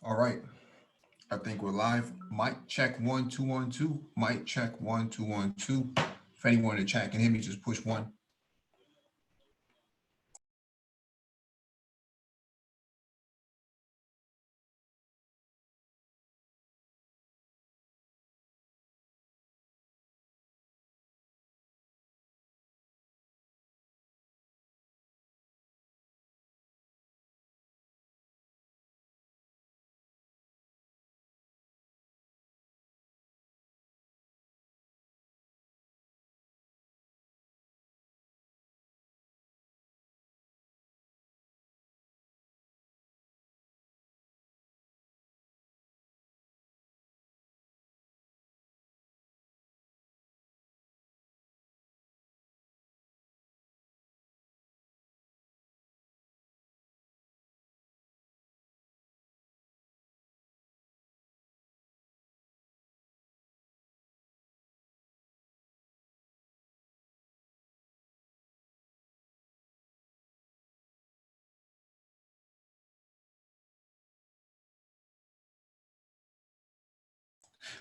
All right. I think we're live. Mic check 1 2 1 2. Mic check 1 2 1 2. If anyone in the chat can hear me, just push one.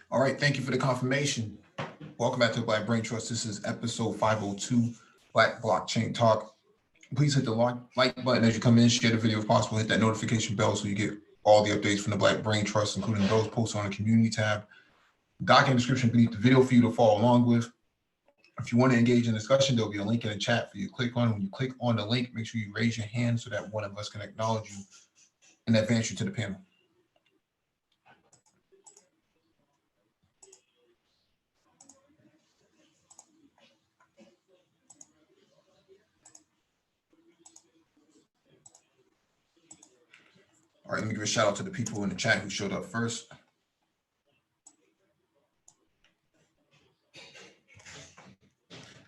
All right. Thank you for the confirmation. Welcome back to the Black Brain Trust. This is episode 502, Black Blockchain Talk. Please hit the like button as you come in. Share the video if possible. Hit that notification bell so you get all the updates from the Black Brain Trust, including those posted on the community tab. Document description beneath the video for you to follow along with. If you want to engage in discussion, there'll be a link in the chat for you to click on. When you click on the link, make sure you raise your hand so that one of us can acknowledge you and advance you to the panel. All right, let me give a shout out to the people in the chat who showed up first.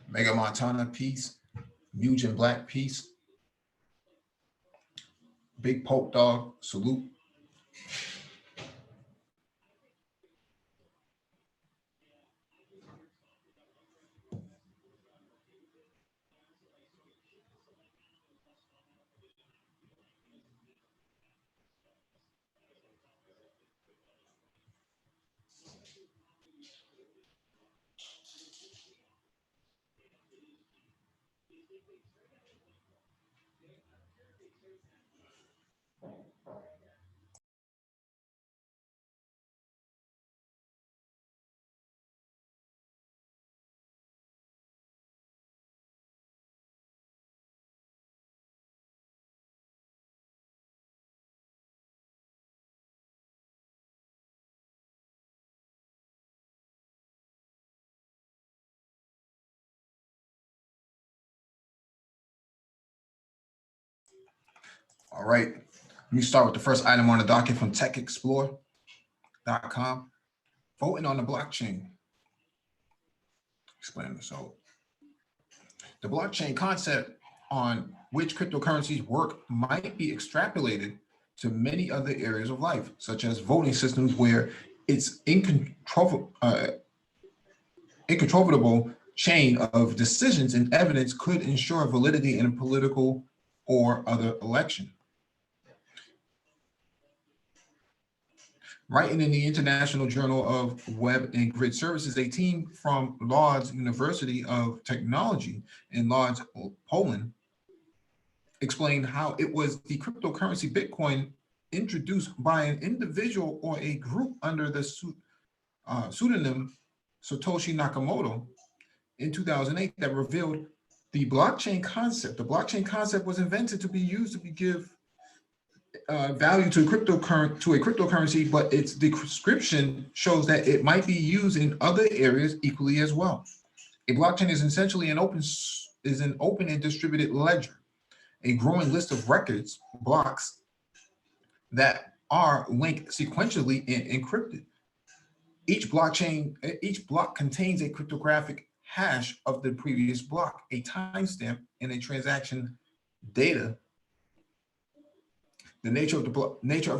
Mega Montana, peace. Mugen Black, peace. Big Pope Dog, salute. All right, let me start with the first item on the docket from techexplore.com. Voting on the blockchain. Explain this out. The blockchain concept on which cryptocurrencies work might be extrapolated to many other areas of life, such as voting systems where its incontrovertible chain of decisions and evidence could ensure validity in a political or other election. Writing in the International Journal of Web and Grid Services, a team from Lodz University of Technology in Lodz, Poland, explained how it was the cryptocurrency Bitcoin introduced by an individual or a group under the pseudonym Satoshi Nakamoto in 2008 that revealed the blockchain concept. The blockchain concept was invented to be used to give value to a cryptocurrency, but its description shows that it might be used in other areas equally as well. A blockchain is essentially an open and distributed ledger, a growing list of records, blocks that are linked sequentially and encrypted. Each block contains a cryptographic hash of the previous block, a timestamp, and a transaction data. The nature of a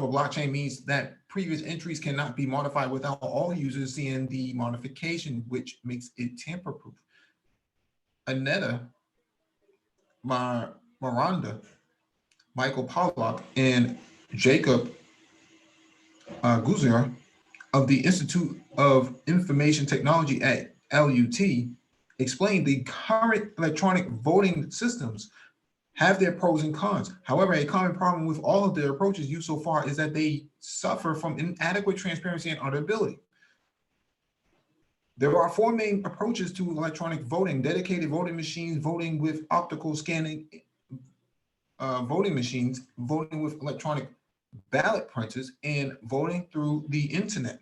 blockchain means that previous entries cannot be modified without all users seeing the modification, which makes it tamper-proof. Aneta Miranda, Michael Pollock, and Jacob Guzer of the Institute of Information Technology at LUT explained the current electronic voting systems have their pros and cons. However, a common problem with all of their approaches used so far is that they suffer from inadequate transparency and auditability. There are four main approaches to electronic voting: dedicated voting machines, voting with optical scanning voting machines, voting with electronic ballot printers, and voting through the internet.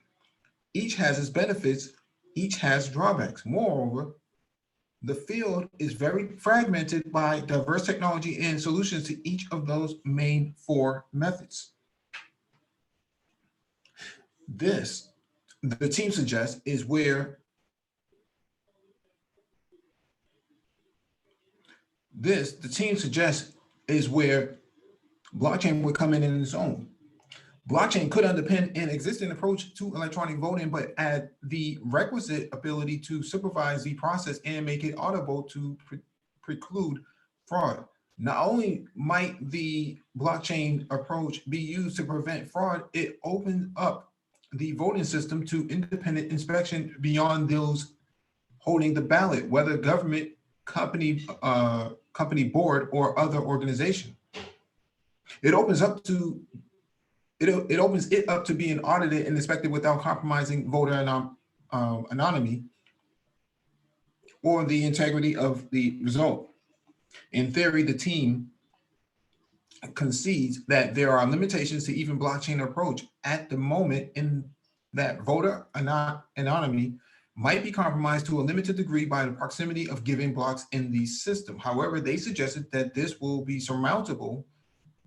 Each has its benefits, each has drawbacks. Moreover, the field is very fragmented by diverse technology and solutions to each of those main four methods. This, the team suggests, is where blockchain would come in its own. Blockchain could underpin an existing approach to electronic voting, but add the requisite ability to supervise the process and make it audible to preclude fraud. Not only might the blockchain approach be used to prevent fraud, it opens up the voting system to independent inspection beyond those holding the ballot, whether government, company, company board, or other organization. It opens it up to being audited and inspected without compromising voter anonymity or the integrity of the result. In theory, the team concedes that there are limitations to even blockchain approach at the moment, in that voter anonymity might be compromised to a limited degree by the proximity of given blocks in the system. However, they suggested that this will be surmountable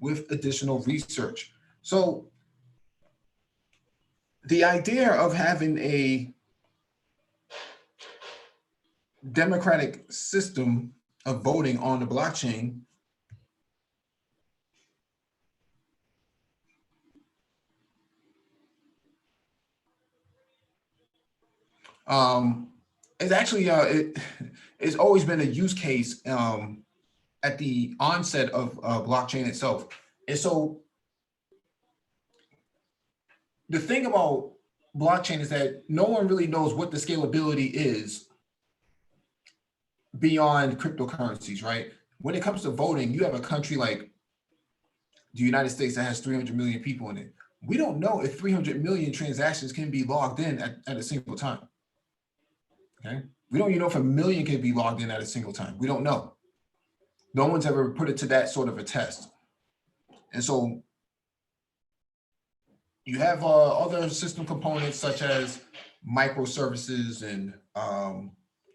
with additional research. So the idea of having a democratic system of voting on the blockchain it's actually it's always been a use case at the onset of blockchain itself. And so the thing about blockchain is that no one really knows what the scalability is beyond cryptocurrencies, right? When it comes to voting, you have a country like the United States that has 300 million people in it. We don't know if 300 million transactions can be logged in at a single time. Okay. We don't even know if 1 million can be logged in at a single time. We don't know. No one's ever put it to that sort of a test. And so you have other system components such as microservices and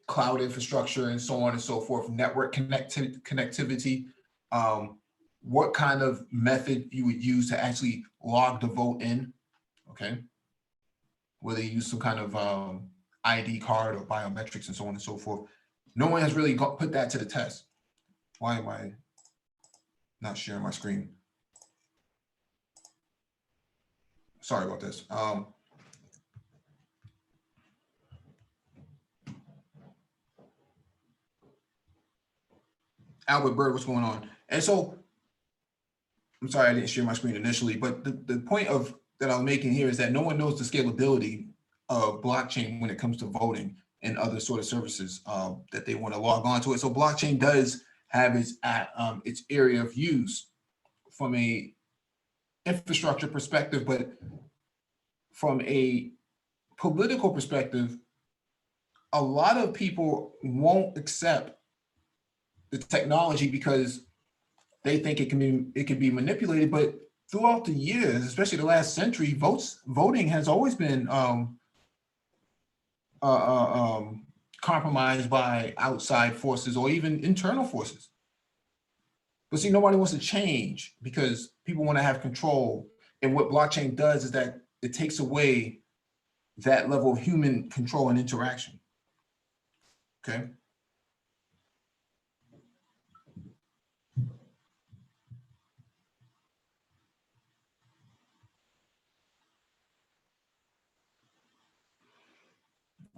cloud infrastructure and so on and so forth, network connectivity, what kind of method you would use to actually log the vote in, okay? Whether you use some kind of ID card or biometrics and so on and so forth. No one has really put that to the test. Why am I not sharing my screen? Sorry about this. Albert Bird, what's going on? And so, I'm sorry I didn't share my screen initially, but the point of that I'm making here is that no one knows the scalability of blockchain when it comes to voting and other sort of services that they want to log on to it. So blockchain does have its area of use from a infrastructure perspective, but from a political perspective, a lot of people won't accept the technology because they think it can be manipulated. But throughout the years, especially the last century, voting has always been compromised by outside forces or even internal forces. But see, nobody wants to change because people want to have control. And what blockchain does is that it takes away that level of human control and interaction. Okay.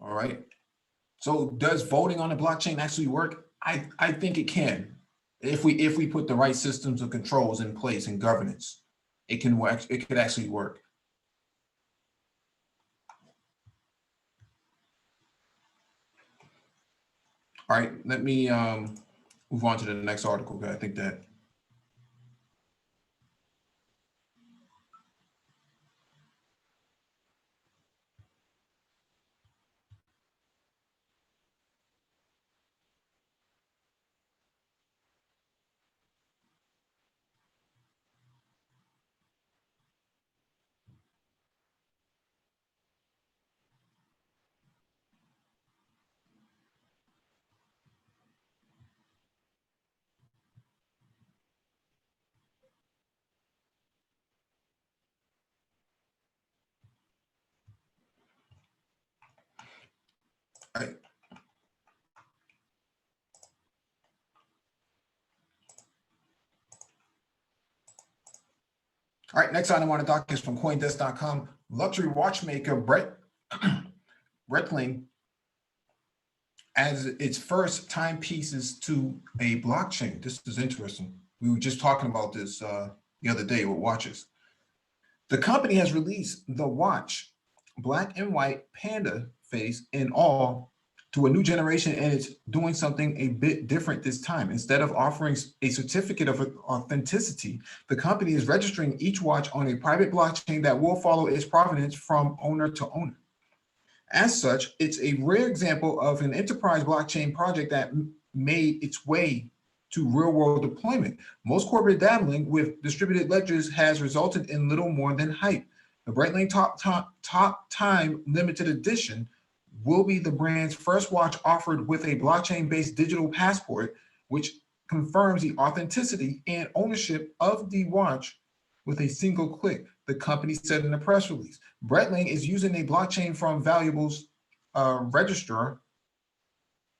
All right. So does voting on the blockchain actually work? I think it can. If we put the right systems of controls in place and governance, it can work. It could actually work. All right, let me move on to the next article. 'Cause I think that all right. All right, next item on the docket is from CoinDesk.com. Luxury watchmaker Breitling as its first timepieces to a blockchain. This is interesting. We were just talking about this the other day with watches. The company has released the watch, black and white panda face in all, to a new generation, and it's doing something a bit different this time. Instead of offering a certificate of authenticity, the company is registering each watch on a private blockchain that will follow its provenance from owner to owner. As such, it's a rare example of an enterprise blockchain project that made its way to real-world deployment. Most corporate dabbling with distributed ledgers has resulted in little more than hype. The Breitling Top Time Limited Edition will be the brand's first watch offered with a blockchain-based digital passport, which confirms the authenticity and ownership of the watch with a single click, the company said in a press release. Breitling is using a blockchain from valuables registrar,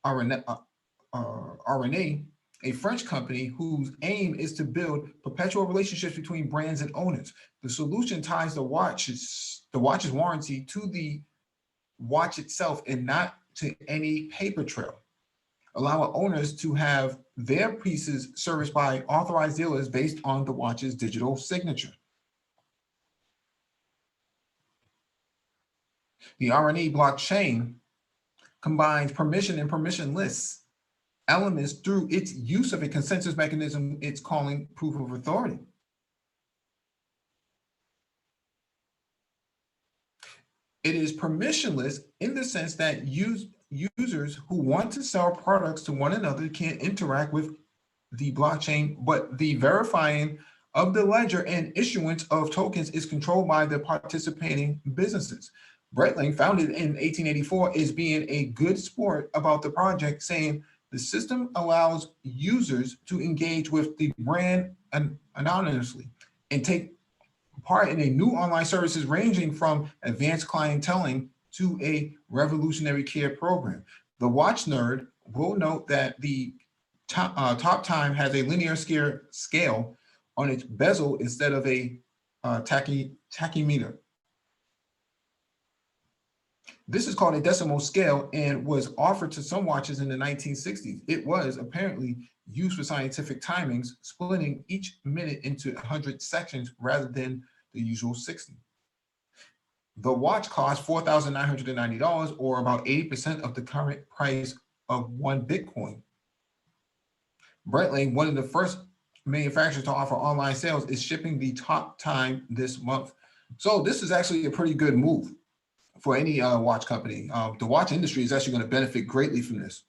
RNA, a French company whose aim is to build perpetual relationships between brands and owners. The solution ties the watch's warranty to the watch itself and not to any paper trail, allowing owners to have their pieces serviced by authorized dealers based on the watch's digital signature. The RNA blockchain combines permission and permissionless elements through its use of a consensus mechanism it's calling proof of authority. It is permissionless in the sense that users who want to sell products to one another can interact with the blockchain, but the verifying of the ledger and issuance of tokens is controlled by the participating businesses. Breitling, founded in 1884, is being a good sport about the project, saying the system allows users to engage with the brand anonymously and take part in a new online services ranging from advanced clienteling to a revolutionary care program. The watch nerd will note that the top time has a linear scale on its bezel instead of a tachymeter. This is called a decimal scale and was offered to some watches in the 1960s. It was apparently used for scientific timings, splitting each minute into 100 sections rather than the usual 60. The watch cost $4,990, or about 80% of the current price of one Bitcoin. Breitling, one of the first manufacturers to offer online sales, is shipping the top time this month. So this is actually a pretty good move for any watch company. The watch industry is actually going to benefit greatly from this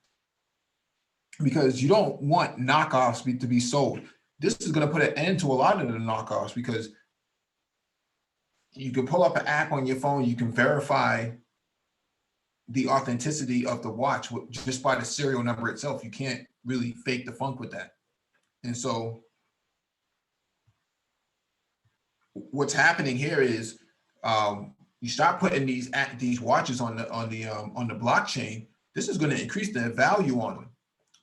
because you don't want knockoffs to be sold. This is going to put an end to a lot of the knockoffs because you can pull up an app on your phone, you can verify the authenticity of the watch just by the serial number itself. You can't really fake the funk with that. And so what's happening here is you start putting these watches on the blockchain. This is going to increase their value on them.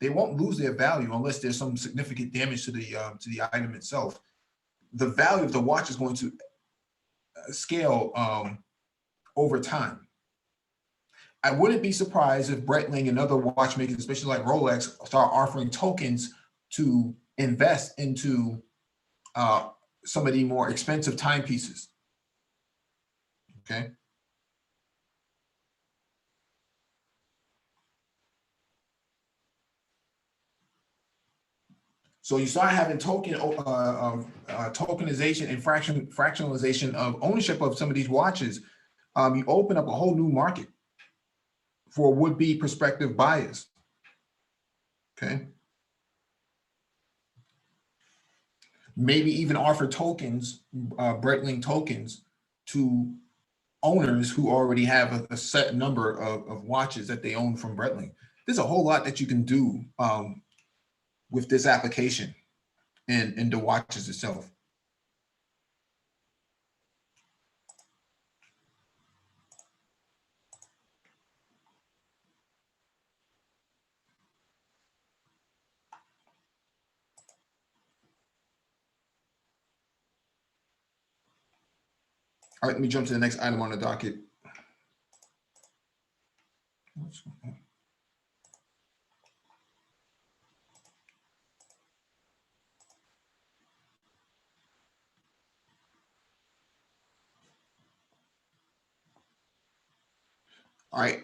They won't lose their value unless there's some significant damage to the item itself. The value of the watch is going to scale over time. I wouldn't be surprised if Breitling and other watchmakers, especially like Rolex, start offering tokens to invest into some of the more expensive timepieces. Okay. So you start having tokenization and fractionalization of ownership of some of these watches. You open up a whole new market for would-be prospective buyers. Okay. Maybe even offer tokens, Breitling tokens, to owners who already have a set number of watches that they own from Breitling. There's a whole lot that you can do with this application and the watches itself. All right, let me jump to the next item on the docket. All right,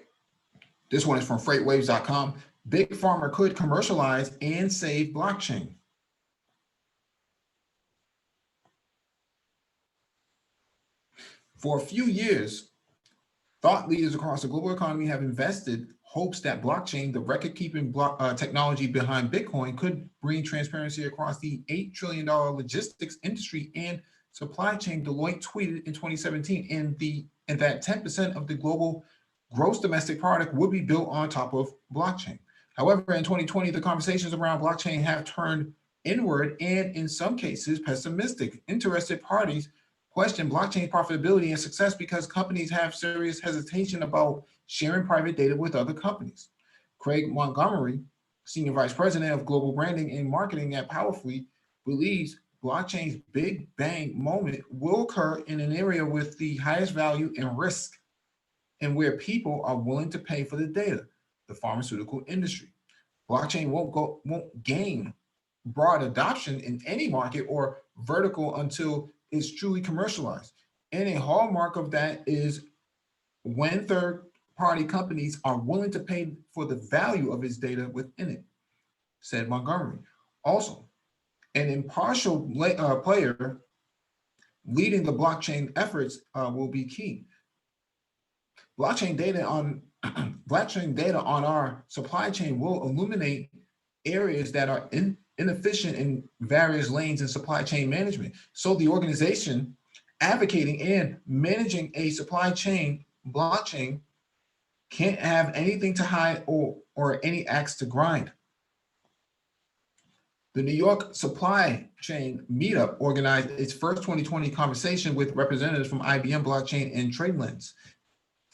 this one is from freightwaves.com. Big Pharma could commercialize and save blockchain. For a few years, thought leaders across the global economy have invested hopes that blockchain, the record-keeping technology behind Bitcoin, could bring transparency across the $8 trillion logistics industry and supply chain. Deloitte tweeted in 2017, and that 10% of the global gross domestic product would be built on top of blockchain. However, in 2020, the conversations around blockchain have turned inward and, in some cases, pessimistic. Interested parties question blockchain profitability and success because companies have serious hesitation about sharing private data with other companies. Craig Montgomery, Senior Vice President of Global Branding and Marketing at Powerfleet, believes blockchain's big bang moment will occur in an area with the highest value and risk, and where people are willing to pay for the data, the pharmaceutical industry. Blockchain won't gain broad adoption in any market or vertical until it's truly commercialized. And a hallmark of that is when third-party companies are willing to pay for the value of its data within it, said Montgomery. Also, an impartial player leading the blockchain efforts will be key. Blockchain data on our supply chain will illuminate areas that are inefficient in various lanes in supply chain management. So the organization advocating and managing a supply chain blockchain can't have anything to hide or any axe to grind. The New York Supply Chain Meetup organized its first 2020 conversation with representatives from IBM Blockchain and TradeLens.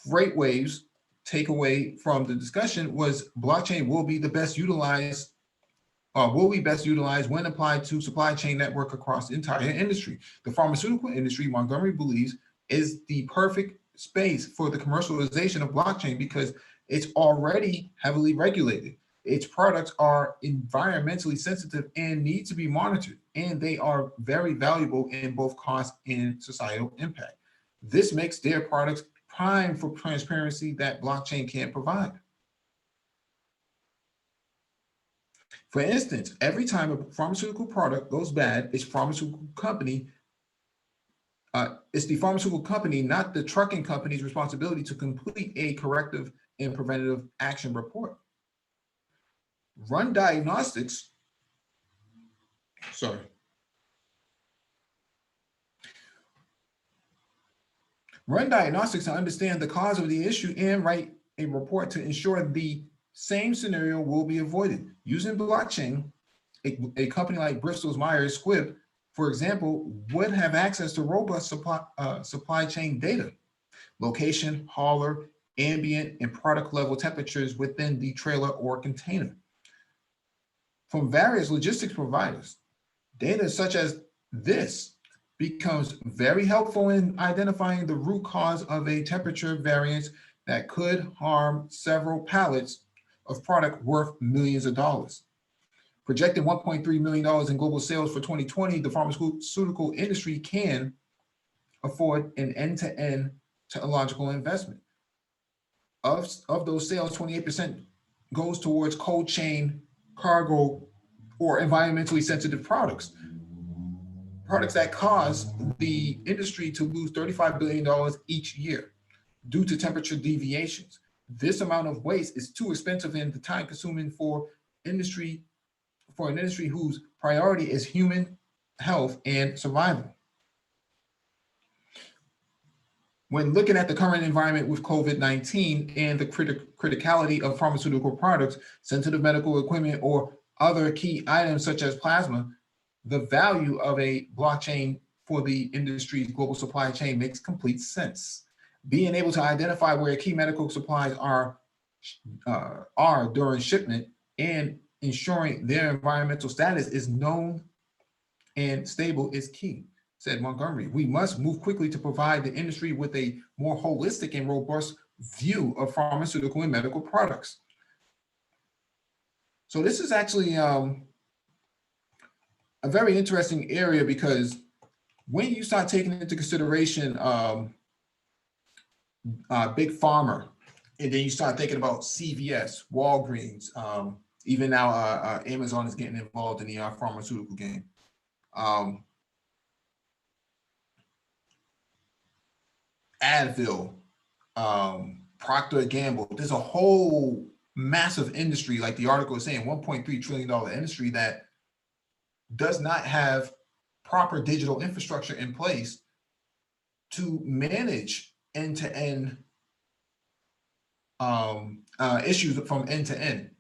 FreightWaves' takeaway from the discussion was blockchain will be best utilized when applied to supply chain network across the entire industry. The pharmaceutical industry, Montgomery believes, is the perfect space for the commercialization of blockchain because it's already heavily regulated. Its products are environmentally sensitive and need to be monitored, and they are very valuable in both cost and societal impact. This makes their products prime for transparency that blockchain can't provide. For instance, every time a pharmaceutical product goes bad, it's the pharmaceutical company, not the trucking company's responsibility to complete a corrective and preventative action report. Run diagnostics to understand the cause of the issue and write a report to ensure the same scenario will be avoided. Using blockchain, a company like Bristol Myers Squibb, for example, would have access to robust supply chain data, location, hauler, ambient, and product level temperatures within the trailer or container. From various logistics providers, data such as this becomes very helpful in identifying the root cause of a temperature variance that could harm several pallets of product worth millions of dollars. Projecting $1.3 million in global sales for 2020, the pharmaceutical industry can afford an end-to-end technological investment. Of those sales, 28% goes towards cold chain cargo or environmentally sensitive products, products that cause the industry to lose $35 billion each year due to temperature deviations. This amount of waste is too expensive and the time consuming for industry for an industry whose priority is human health and survival. When looking at the current environment with COVID-19 and the criticality of pharmaceutical products, sensitive medical equipment, or other key items such as plasma, the value of a blockchain for the industry's global supply chain makes complete sense. Being able to identify where key medical supplies are during shipment and ensuring their environmental status is known and stable is key, said Montgomery. We must move quickly to provide the industry with a more holistic and robust view of pharmaceutical and medical products. So this is actually a very interesting area, because when you start taking into consideration big pharma, and then you start thinking about CVS, Walgreens, even now Amazon is getting involved in the pharmaceutical game. Advil, Procter & Gamble, there's a whole massive industry, like the article is saying, $1.3 trillion industry that does not have proper digital infrastructure in place to manage end-to-end issues from end to end.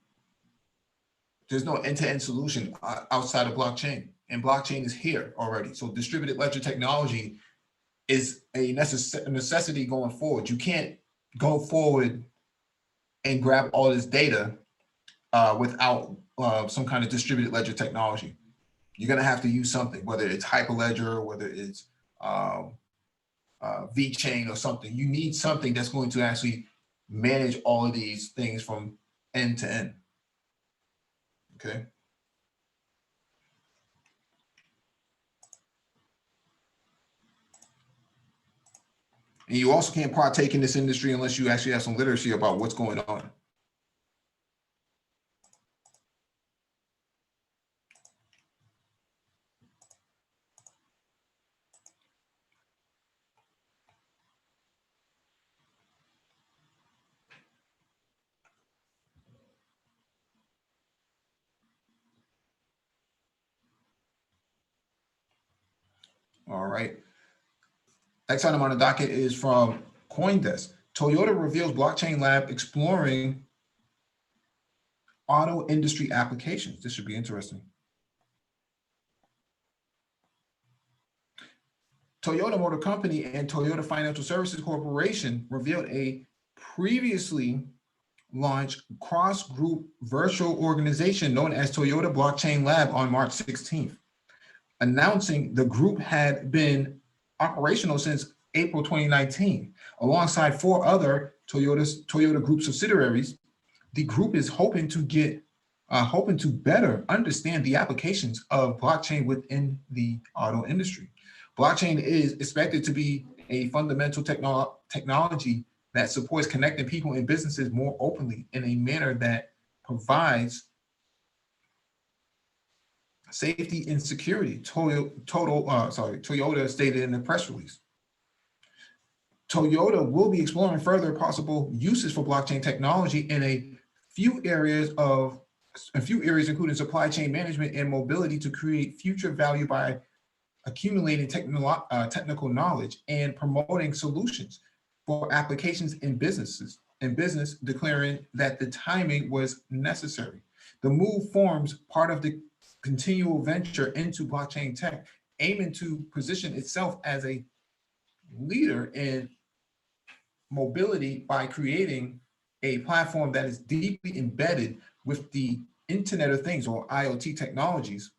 There's no end-to-end solution outside of blockchain, and blockchain is here already. So distributed ledger technology is a necessity going forward. You can't go forward and grab all this data without some kind of distributed ledger technology. You're going to have to use something, whether it's Hyperledger, whether it's VeChain or something. You need something that's going to actually manage all of these things from end to end. Okay. And you also can't partake in this industry unless you actually have some literacy about what's going on. All right. Next item on the docket is from CoinDesk. Toyota reveals blockchain lab exploring auto industry applications. This should be interesting. Toyota Motor Company and Toyota Financial Services Corporation revealed a previously launched cross-group virtual organization known as Toyota Blockchain Lab on March 16th, announcing the group had been operational since April 2019. Alongside 4 other Toyota Group subsidiaries, the group is hoping to better understand the applications of blockchain within the auto industry. Blockchain is expected to be a fundamental technology that supports connecting people and businesses more openly in a manner that provides safety and security. Toyota stated in the press release. Toyota will be exploring further possible uses for blockchain technology in a few areas, including supply chain management and mobility, to create future value by accumulating technical knowledge and promoting solutions for applications in business, declaring that the timing was necessary. The move forms part of the continual venture into blockchain tech, aiming to position itself as a leader in mobility by creating a platform that is deeply embedded with the Internet of Things, or IoT technologies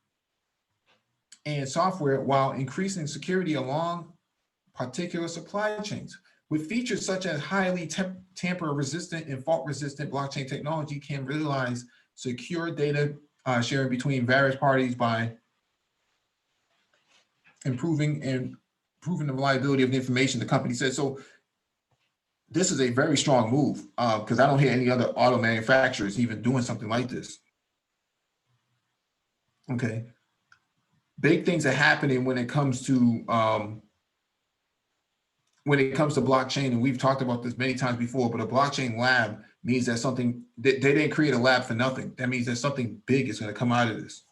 and software, while increasing security along particular supply chains. With features such as highly tamper-resistant and fault-resistant blockchain technology can realize secure data sharing between various parties by improving the reliability of the information, the company said. So this is a very strong move, because I don't hear any other auto manufacturers even doing something like this. Okay, big things are happening when it comes to blockchain, and we've talked about this many times before, but a blockchain lab means that they didn't create a lab for nothing. That means that something big is going to come out of this.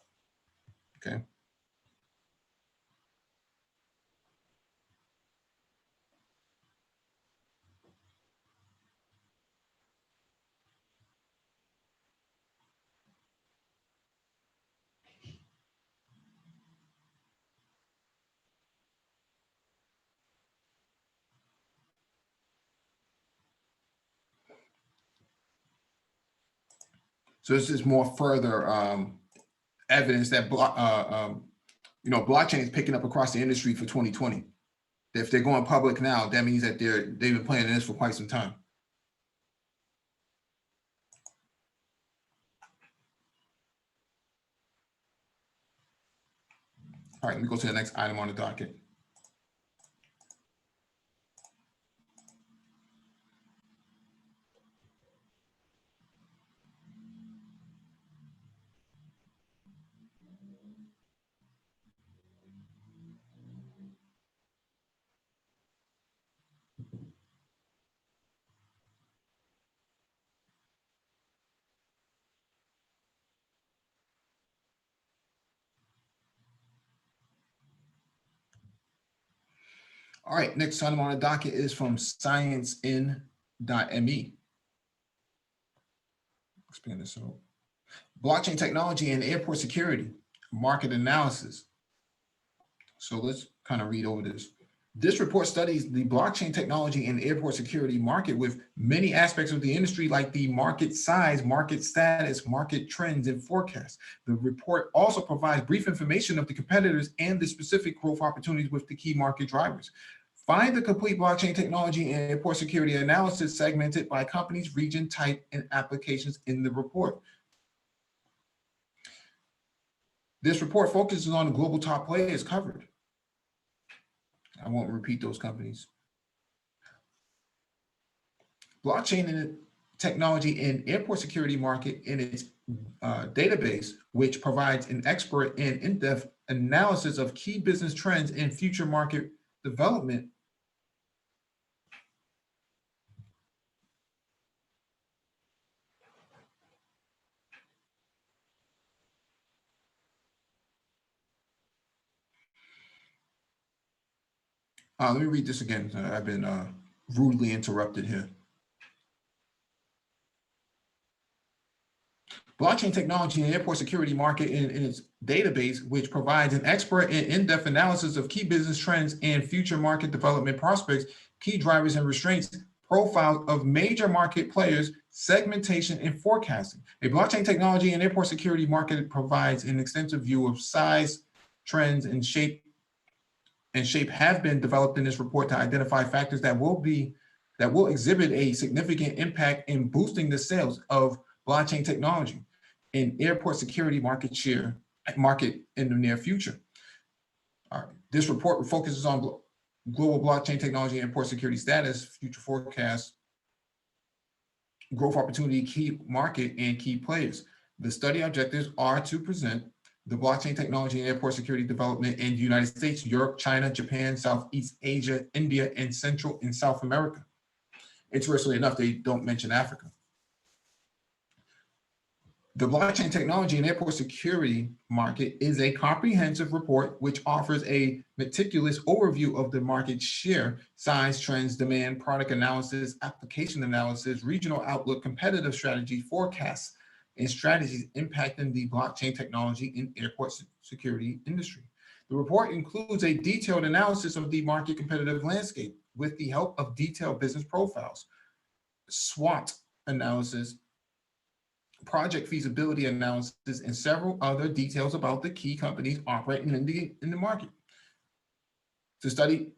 Okay. So this is more further evidence that blockchain is picking up across the industry for 2020. If they're going public now, that means that they've been planning this for quite some time. All right, let me go to the next item on the docket. All right, next item on the docket is from sciencen.me. Expand this out. Blockchain technology and airport security, market analysis. So let's kind of read over this. This report studies the blockchain technology and airport security market with many aspects of the industry, like the market size, market status, market trends, and forecasts. The report also provides brief information of the competitors and the specific growth opportunities with the key market drivers. Find the complete blockchain technology and airport security analysis segmented by companies, region, type, and applications in the report. This report focuses on the global top players covered. I won't repeat those companies. Blockchain and technology and airport security market in its database, which provides an expert and in-depth analysis of key business trends and future market development. Let me read this again. I've been rudely interrupted here. Blockchain technology and airport security market in its database, which provides an expert and in-depth analysis of key business trends and future market development prospects, key drivers and restraints, profiles of major market players, segmentation, and forecasting. A blockchain technology and airport security market provides an extensive view of size, trends, and shape have been developed in this report to identify factors that will exhibit a significant impact in boosting the sales of blockchain technology and airport security market in the near future. All right. This report focuses on global blockchain technology and airport security status, future forecasts, growth opportunity, key market, and key players. The study objectives are to present the blockchain technology and airport security development in the United States, Europe, China, Japan, Southeast Asia, India, and Central and South America. Interestingly enough, they don't mention Africa. The blockchain technology and airport security market is a comprehensive report which offers a meticulous overview of the market share, size, trends, demand, product analysis, application analysis, regional outlook, competitive strategy, forecasts, and strategies impacting the blockchain technology and airport security industry. The report includes a detailed analysis of the market competitive landscape with the help of detailed business profiles, SWOT analysis, project feasibility analysis, and several other details about the key companies operating in the market. To study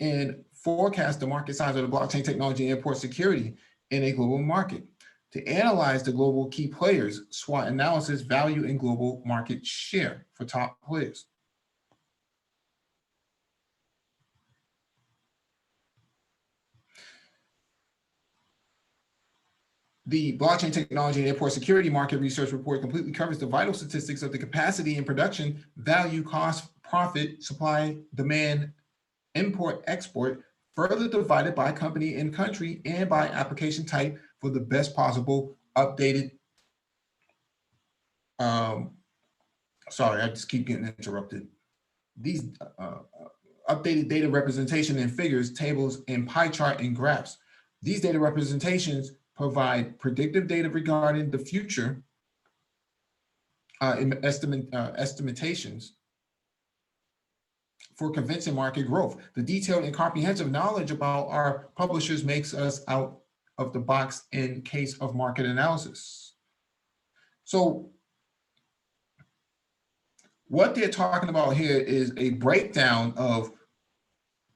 and forecast the market size of the blockchain technology and airport security in a global market. To analyze the global key players, SWOT analysis, value, and global market share for top players. The blockchain technology and airport security market research report completely covers the vital statistics of the capacity and production, value, cost, profit, supply, demand, import, export, further divided by company and country and by application type for the best possible updated. Sorry, I just keep getting interrupted. These updated data representation in figures, tables, and pie chart and graphs. These data representations provide predictive data regarding the future estimations for convincing market growth. The detailed and comprehensive knowledge about our publishers makes us out of the box in case of market analysis. So what they're talking about here is a breakdown of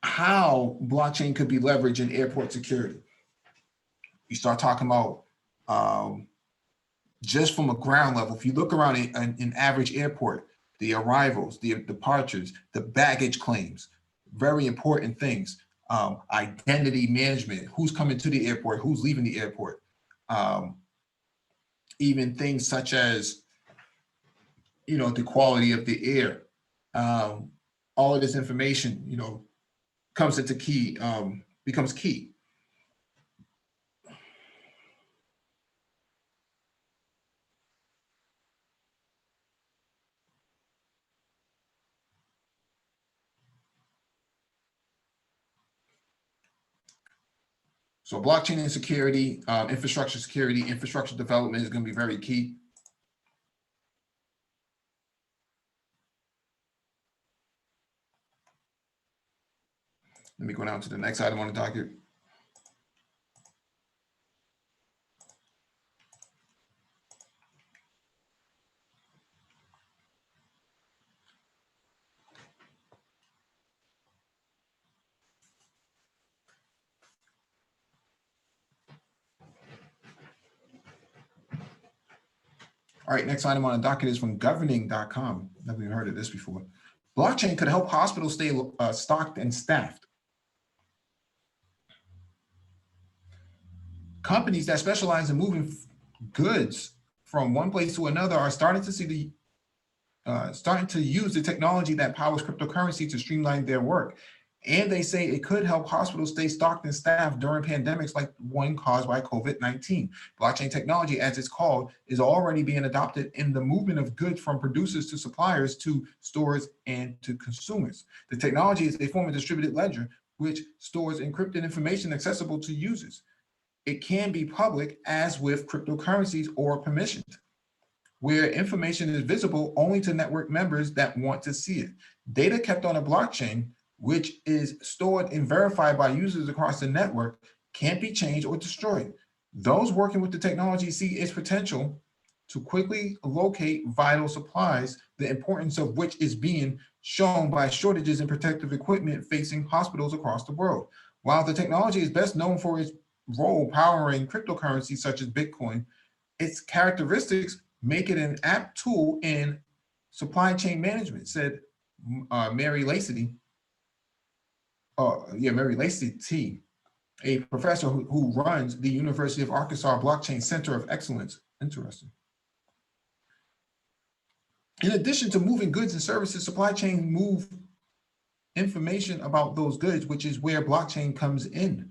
how blockchain could be leveraged in airport security. You start talking about just from a ground level. If you look around an average airport, the arrivals, the departures, the baggage claims, very important things. Identity management, who's coming to the airport, who's leaving the airport. Even things such as, the quality of the air. All of this information, comes into key, becomes key. So blockchain and security, infrastructure security, infrastructure development is going to be very key. Let me go down to the next item on the docket. All right, next item on the docket is from governing.com. Never even heard of this before. Blockchain could help hospitals stay stocked and staffed. Companies that specialize in moving goods from one place to another are starting to see starting to use the technology that powers cryptocurrency to streamline their work. And they say it could help hospitals stay stocked and staffed during pandemics like one caused by COVID-19. Blockchain technology, as it's called, is already being adopted in the movement of goods from producers to suppliers to stores and to consumers. The technology is a form of distributed ledger which stores encrypted information accessible to users. It can be public, as with cryptocurrencies, or permissioned, where information is visible only to network members that want to see it. Data kept on a blockchain, which is stored and verified by users across the network, can't be changed or destroyed. Those working with the technology see its potential to quickly locate vital supplies, the importance of which is being shown by shortages in protective equipment facing hospitals across the world. While the technology is best known for its role powering cryptocurrencies such as Bitcoin, its characteristics make it an apt tool in supply chain management, said Mary Lacey, a professor who runs the University of Arkansas Blockchain Center of Excellence. Interesting. In addition to moving goods and services, supply chain move information about those goods, which is where blockchain comes in.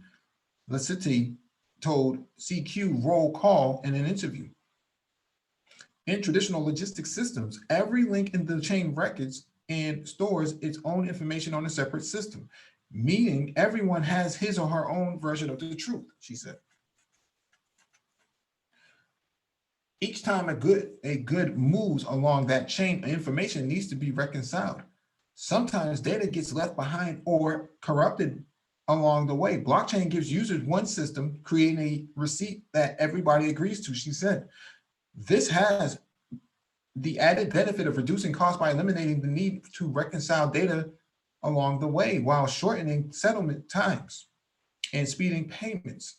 Lacey told CQ Roll Call in an interview. In traditional logistics systems, every link in the chain records and stores its own information on a separate system, meaning everyone has his or her own version of the truth, she said. Each time a good moves along that chain, information needs to be reconciled. Sometimes data gets left behind or corrupted along the way. Blockchain gives users one system, creating a receipt that everybody agrees to, she said. This has the added benefit of reducing costs by eliminating the need to reconcile data along the way while shortening settlement times and speeding payments.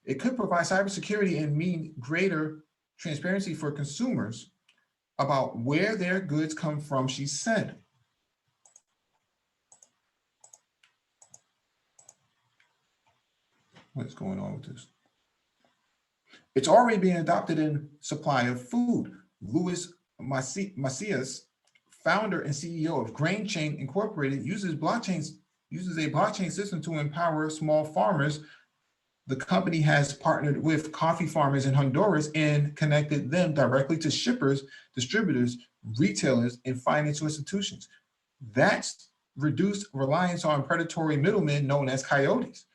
It could provide cybersecurity and mean greater transparency for consumers about where their goods come from, she said. What's going on with this? It's already being adopted in supply of food. Louis Macias, founder and CEO of Grain Chain Incorporated, uses a blockchain system to empower small farmers. The company has partnered with coffee farmers in Honduras and connected them directly to shippers, distributors, retailers, and financial institutions. That's reduced reliance on predatory middlemen known as coyotes,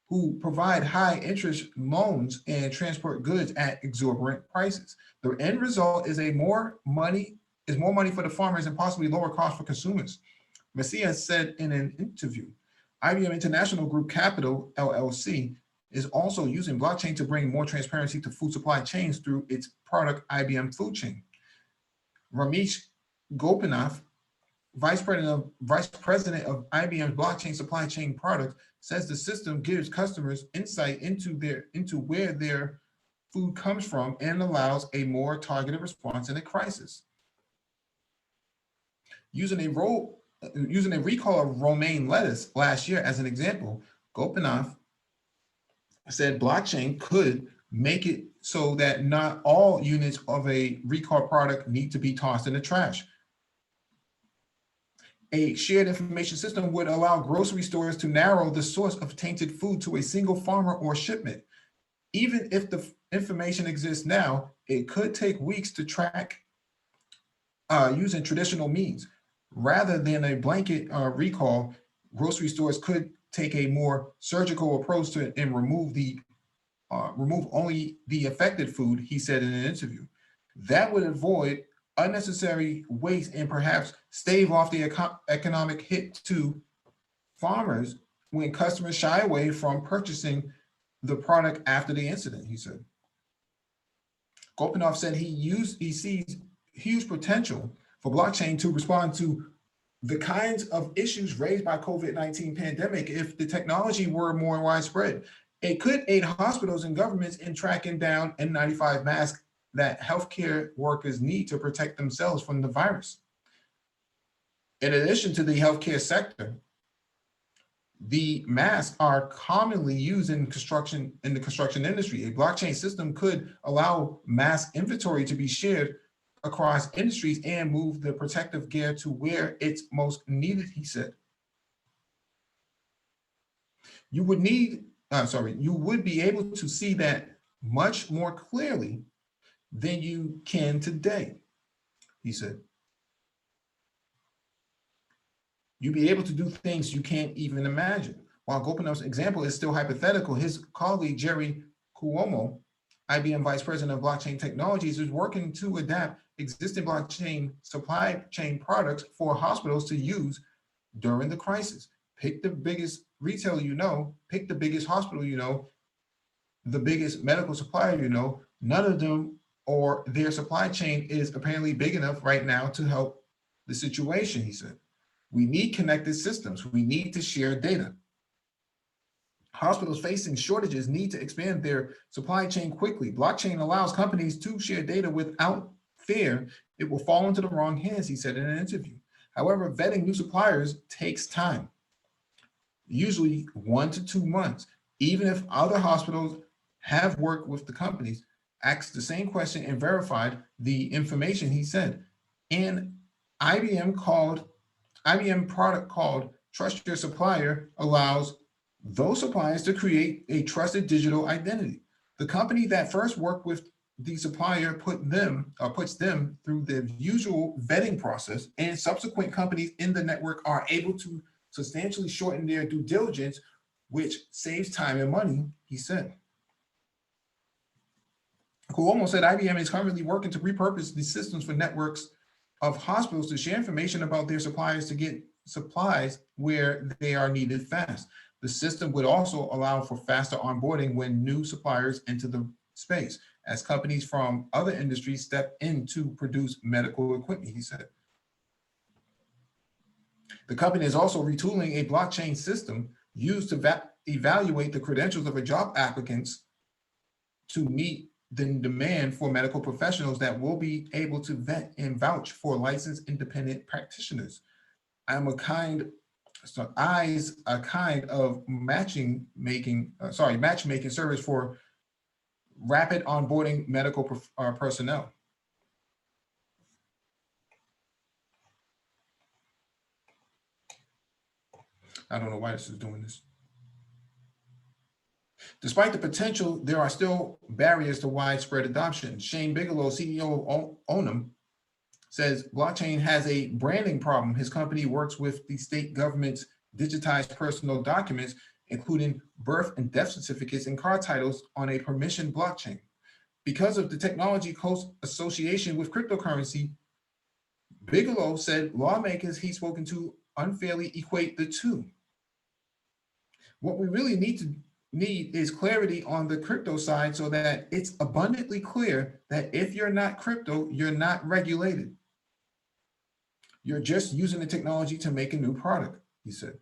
who provide high interest loans and transport goods at exorbitant prices. The end result is more money for the farmers and possibly lower costs for consumers. Messias said in an interview. IBM International Group Capital LLC is also using blockchain to bring more transparency to food supply chains through its product IBM Food Chain. Ramesh Gopinath, Vice President of IBM's blockchain supply chain product, says the system gives customers insight into where their food comes from and allows a more targeted response in a crisis. Using a recall of romaine lettuce last year as an example, Gopinath said blockchain could make it so that not all units of a recall product need to be tossed in the trash. A shared information system would allow grocery stores to narrow the source of tainted food to a single farmer or shipment. Even if the information exists now, it could take weeks to track using traditional means. Rather than a blanket recall, grocery stores could take a more surgical approach to and remove only the affected food, he said in an interview. That would avoid unnecessary waste and perhaps stave off the economic hit to farmers when customers shy away from purchasing the product after the incident, he said. Gopinath said he sees huge potential for blockchain to respond to the kinds of issues raised by COVID-19 pandemic if the technology were more widespread. It could aid hospitals and governments in tracking down N95 masks that healthcare workers need to protect themselves from the virus. In addition to the healthcare sector, the masks are commonly used in the construction industry. A blockchain system could allow mask inventory to be shared across industries and move the protective gear to where it's most needed, he said. You would be able to see that much more clearly than you can today, he said. You'd be able to do things you can't even imagine. While Gopinath's example is still hypothetical, his colleague Jerry Cuomo, IBM Vice President of Blockchain Technologies, is working to adapt existing blockchain supply chain products for hospitals to use during the crisis. Pick the biggest retailer you know, pick the biggest hospital you know, the biggest medical supplier you know. None of them or their supply chain is apparently big enough right now to help the situation, he said. We need connected systems. We need to share data. Hospitals facing shortages need to expand their supply chain quickly. Blockchain allows companies to share data without fear it will fall into the wrong hands, he said in an interview. However, vetting new suppliers takes time, usually 1 to 2 months. Even if other hospitals have worked with the companies, asked the same question and verified the information, he said. And IBM product called Trust Your Supplier allows those suppliers to create a trusted digital identity. The company that first worked with the supplier puts them through the usual vetting process, and subsequent companies in the network are able to substantially shorten their due diligence, which saves time and money, he said. Cuomo said IBM is currently working to repurpose the systems for networks of hospitals to share information about their suppliers to get supplies where they are needed fast. The system would also allow for faster onboarding when new suppliers enter the space, as companies from other industries step in to produce medical equipment, he said. The company is also retooling a blockchain system used to evaluate the credentials of a job applicants to meet the demand for medical professionals that will be able to vet and vouch for licensed independent practitioners. Matchmaking service for rapid onboarding medical personnel. I don't know why this is doing this. Despite the potential, there are still barriers to widespread adoption. Shane Bigelow, CEO of Onum, says blockchain has a branding problem. His company works with the state government's digitized personal documents, including birth and death certificates and car titles, on a permissioned blockchain. Because of the technology close association with cryptocurrency, Bigelow said lawmakers he's spoken to unfairly equate the two. What we really need is clarity on the crypto side so that it's abundantly clear that if you're not crypto, you're not regulated. You're just using the technology to make a new product, he said.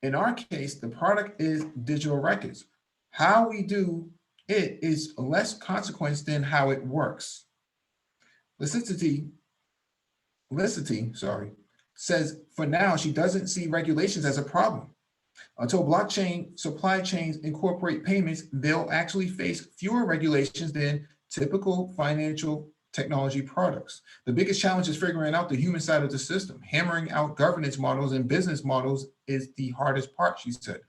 In our case, the product is digital records. How we do it is less consequence than how it works. Licity, says for now, she doesn't see regulations as a problem. Until blockchain supply chains incorporate payments, they'll actually face fewer regulations than typical financial technology products. The biggest challenge is figuring out the human side of the system. Hammering out governance models and business models is the hardest part, she said.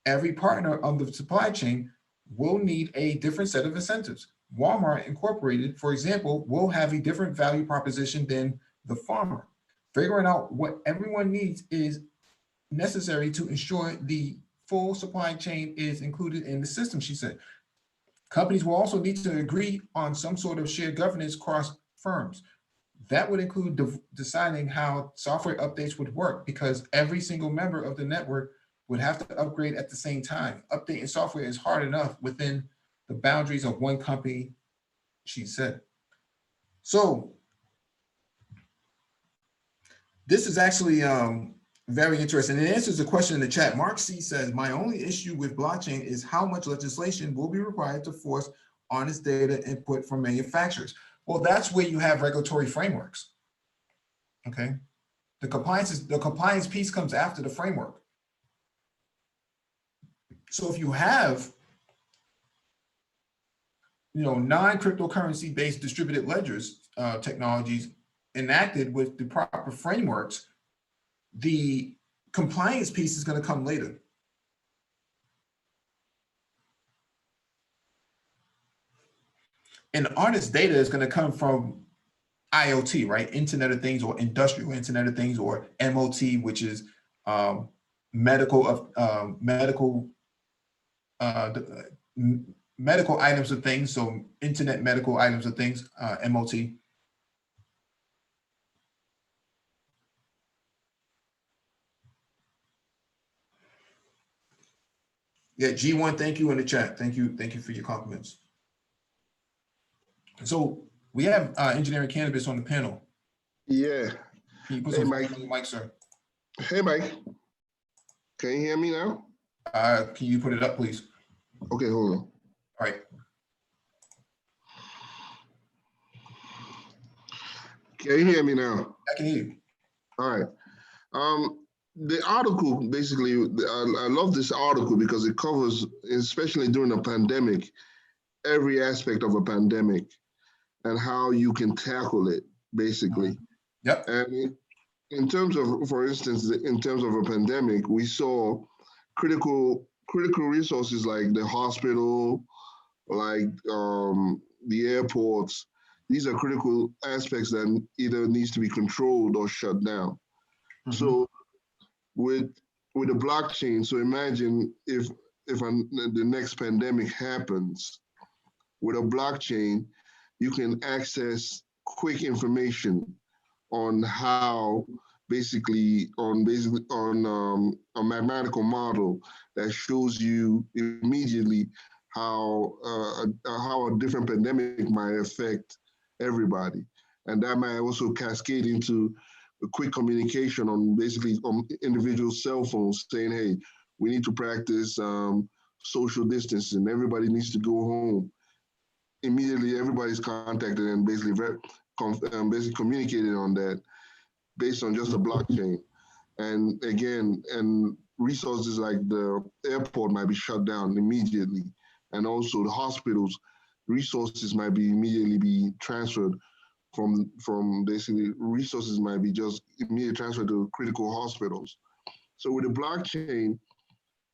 Every partner on the supply chain will need a different set of incentives. Walmart Incorporated, for example, will have a different value proposition than the farmer. Figuring out what everyone needs is necessary to ensure the full supply chain is included in the system, she said. Companies will also need to agree on some sort of shared governance across firms. That would include deciding how software updates would work, because every single member of the network would have to upgrade at the same time. Updating software is hard enough within the boundaries of one company, she said. So this is actually very interesting. It answers a question in the chat. Mark C says, my only issue with blockchain is how much legislation will be required to force honest data input from manufacturers. Well, that's where you have regulatory frameworks. Okay. The compliance piece comes after the framework. So if you have, non-cryptocurrency based distributed ledgers technologies enacted with the proper frameworks, the compliance piece is going to come later. And honest data is going to come from IoT, right? Internet of Things, or Industrial Internet of Things, or MOT, which is medical items of things. So Internet medical items of things, MOT. Yeah, G1, thank you in the chat. Thank you for your compliments. So we have engineering cannabis on the panel. Yeah. Can you put some Mike on the mic, sir? Hey, Mike. Can you hear me now? Can you put it up, please? Okay, hold on. All right. Can you hear me now? I can hear you. All right. The article, basically, I love this article because it covers, especially during a pandemic, every aspect of a pandemic and how you can tackle it, basically. Yep. And in terms of, for instance, in terms of a pandemic, we saw critical resources like the hospital, like the airports. These are critical aspects that either needs to be controlled or shut down. Mm-hmm. So with the blockchain, so imagine if the next pandemic happens, with a blockchain, you can access quick information on how on a mathematical model that shows you immediately how a different pandemic might affect everybody, and that might also cascade into a quick communication on individual cell phones saying, hey, we need to practice social distancing. Everybody needs to go home. Immediately, everybody's contacted and basically communicated on that based on just a blockchain. And again, and resources like the airport might be shut down immediately. And also the hospitals, resources might be immediately be transferred from basically resources might be just immediately transferred to critical hospitals. So with the blockchain,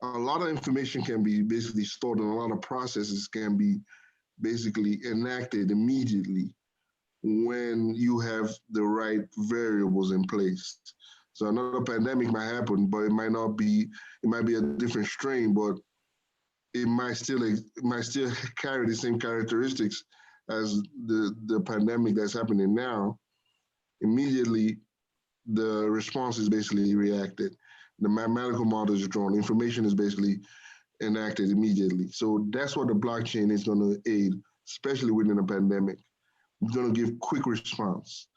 a lot of information can be basically stored and a lot of processes can be basically enacted immediately when you have the right variables in place. So another pandemic might happen, but it might not be, it might be a different strain, but it might still carry the same characteristics as the pandemic that's happening now. Immediately, the response is basically reacted. The mathematical model is drawn. Information is basically enacted immediately. So that's what the blockchain is going to aid, especially within a pandemic. It's going to give quick response,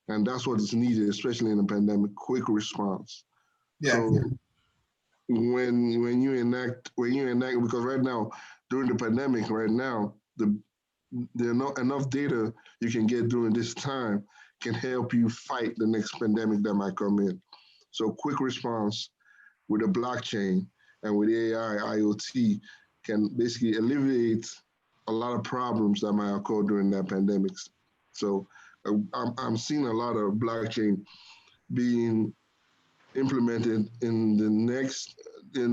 and that's what is needed, especially in a pandemic. Quick response. Yeah. So when you enact because right now during the pandemic right now the enough data you can get during this time can help you fight the next pandemic that might come in. So quick response with a blockchain and with AI, IoT can basically alleviate a lot of problems that might occur during that pandemic. So I'm seeing a lot of blockchain being implemented in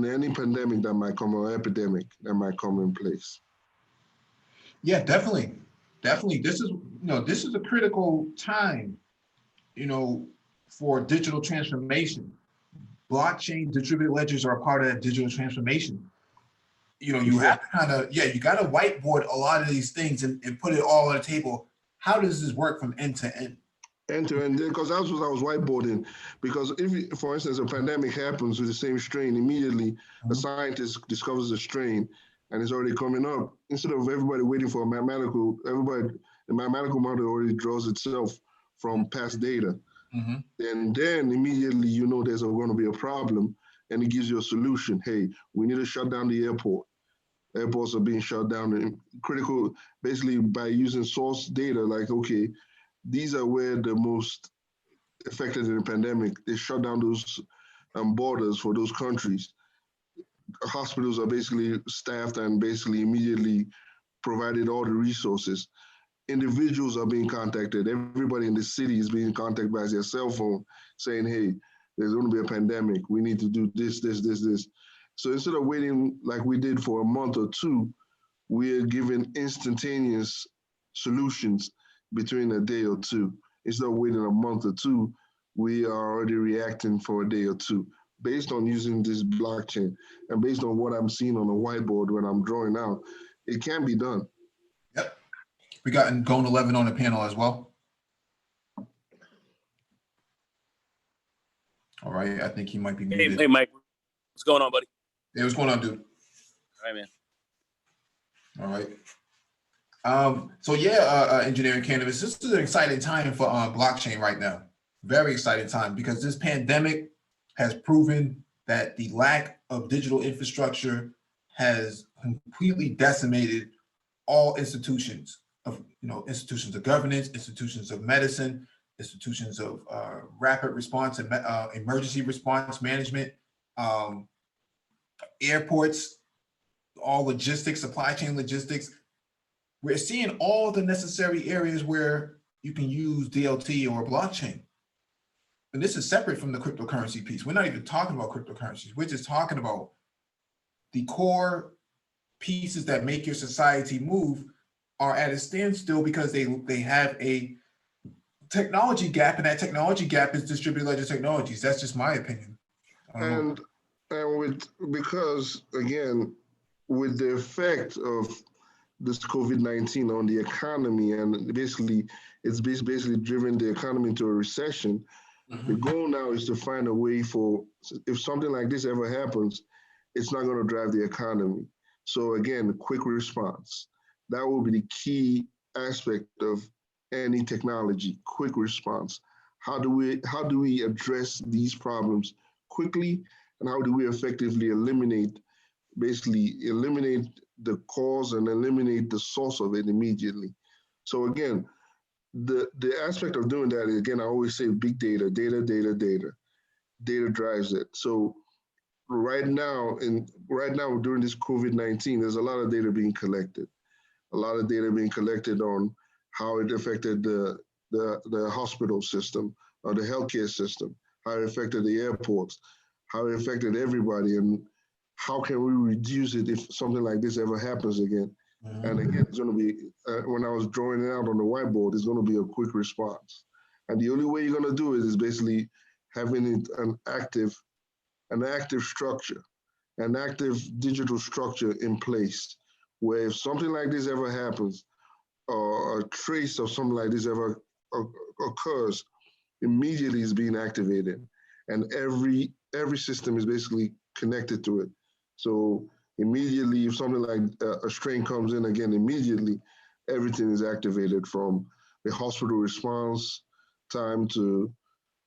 any pandemic that might come or epidemic that might come in place. Yeah, definitely. Definitely. This is a critical time, for digital transformation. Blockchain distributed ledgers are a part of that digital transformation. You have to you got to whiteboard a lot of these things and put it all on the table. How does this work from end to end? End to end, because that's what I was whiteboarding. Because if, for instance, a pandemic happens with the same strain, immediately a scientist discovers the strain and it's already coming up. Instead of everybody waiting for the mathematical model already draws itself from past data. And then immediately there's going to be a problem and it gives you a solution. Hey, we need to shut down the airport. Airports are being shut down and critical, basically by using source data, like, okay, these are where the most affected in the pandemic. They shut down those borders for those countries. Hospitals are basically staffed and basically immediately provided all the resources. Individuals are being contacted. Everybody in the city is being contacted by their cell phone saying, hey, there's going to be a pandemic. We need to do this, this, this, this. So instead of waiting like we did for a month or two, we're given instantaneous solutions between a day or two. Instead of waiting a month or two, we are already reacting for a day or two based on using this blockchain and based on what I'm seeing on the whiteboard when I'm drawing out. It can be done. Yep. We got Gone 11 on the panel as well. All right. I think he might be muted. Hey, Mike. What's going on, buddy? Hey, what's going on, dude? All right, man. All right. Engineering cannabis, this is an exciting time for blockchain right now. Very exciting time because this pandemic has proven that the lack of digital infrastructure has completely decimated all institutions of governance, institutions of medicine, institutions of rapid response and emergency response management, airports, all logistics, supply chain logistics. We're seeing all the necessary areas where you can use DLT or blockchain. And this is separate from the cryptocurrency piece. We're not even talking about cryptocurrencies. We're just talking about the core pieces that make your society move are at a standstill because they have a technology gap, and that technology gap is distributed ledger technologies. That's just my opinion. Because again, with the effect of this COVID-19 on the economy, and basically it's basically driven the economy into a recession. The goal now is to find a way for, if something like this ever happens, it's not going to drive the economy. So again, quick response. That will be the key aspect of any technology, quick response. How do we address these problems quickly, and how do we effectively eliminate the cause and eliminate the source of it immediately? So again, the aspect of doing that, again, I always say big data drives it. So right now during this COVID-19, there's a lot of data being collected. a lot of data being collected on how it affected the hospital system or the healthcare system, how it affected the airports, how it affected everybody, and how can we reduce it if something like this ever happens again. And again, it's going to be, when I was drawing it out on the whiteboard, it's going to be a quick response. And the only way you're going to do it is basically having it an active structure, an active digital structure in place, where if something like this ever happens, or a trace of something like this ever occurs, immediately it's being activated, and every system is basically connected to it. So immediately, if something like a strain comes in again, immediately everything is activated, from the hospital response time to,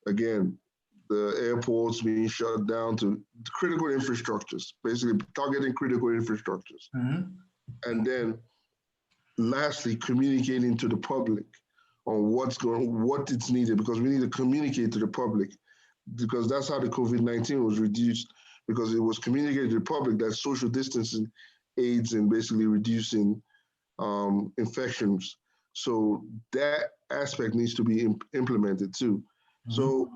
again, the airports being shut down, to critical infrastructures, basically targeting critical infrastructures. And then lastly, communicating to the public on what it's needed, because we need to communicate to the public, because that's how the COVID-19 was reduced, because it was communicated to the public that social distancing aids in basically reducing infections. So that aspect needs to be implemented too. So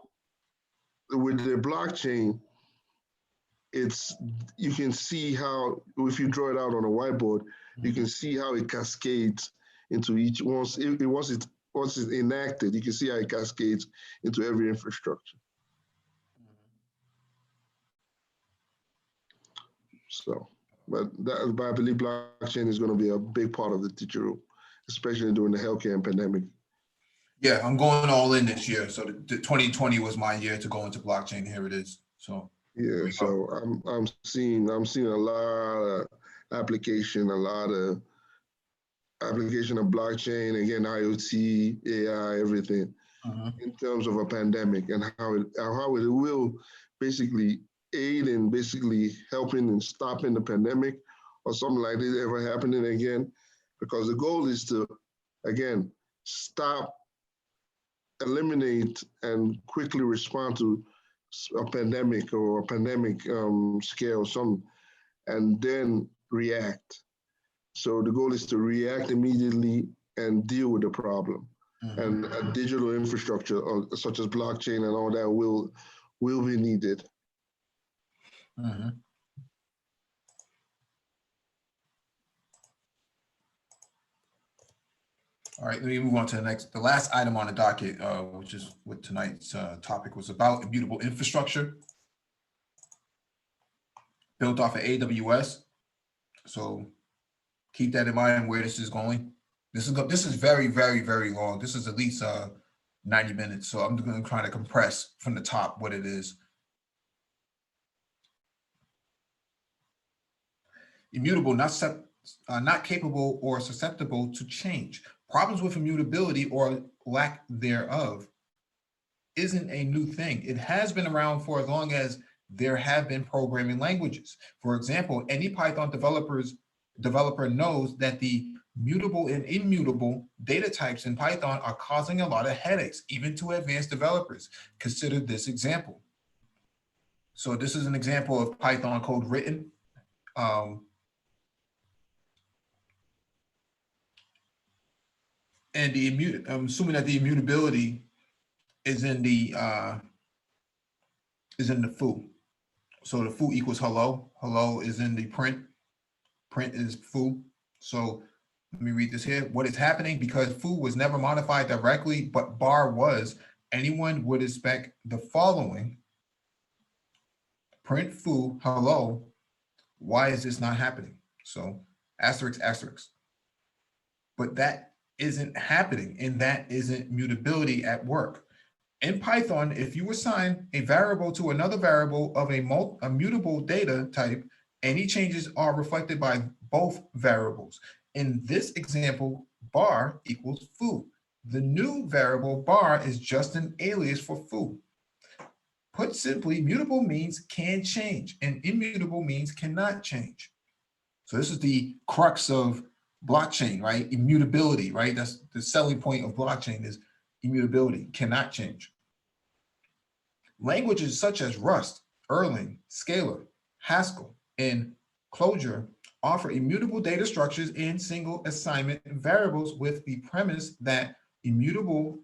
with the blockchain, you can see how, if you draw it out on a whiteboard, you can see how it cascades into each, once it's enacted, you can see how it cascades into every infrastructure. So, but I believe blockchain is going to be a big part of the digital, especially during the healthcare and pandemic. Yeah, I'm going all in this year. So the 2020 was my year to go into blockchain. Here it is. So yeah, so I'm seeing a lot of application of blockchain, again, IoT, AI, everything, in terms of a pandemic, and how it will basically aid in basically helping and stopping the pandemic or something like this ever happening again, because the goal is to, again, stop, eliminate, and quickly respond to a pandemic or a pandemic scare or something, and then react. So the goal is to react immediately and deal with the problem. And a digital infrastructure such as blockchain and all that will be needed. All right, let me move on to the last item on the docket, which is what tonight's topic was about: immutable infrastructure built off of AWS. So keep that in mind where this is going. This is very, very, very long. This is at least 90 minutes. So I'm going to try to compress from the top what it is. Immutable, not capable or susceptible to change. Problems with immutability or lack thereof isn't a new thing. It has been around for as long as there have been programming languages. For example, any Python developer knows that the mutable and immutable data types in Python are causing a lot of headaches, even to advanced developers. Consider this example. So this is an example of Python code written. And I'm assuming that the immutability is in the foo. So the foo equals hello. Hello is in the print. Print is foo. So let me read this here. What is happening, because foo was never modified directly, but bar was, anyone would expect the following: print foo hello. Why is this not happening? So asterisk, asterisk. But that isn't happening, and that isn't mutability at work. In Python, if you assign a variable to another variable of a mutable data type, any changes are reflected by both variables. In this example, bar equals foo. The new variable bar is just an alias for foo. Put simply, mutable means can change, and immutable means cannot change. So this is the crux of blockchain, right? Immutability, right? That's the selling point of blockchain, is immutability, cannot change. Languages such as Rust, Erlang, Scala, Haskell, and Clojure offer immutable data structures and single assignment variables with the premise that immutability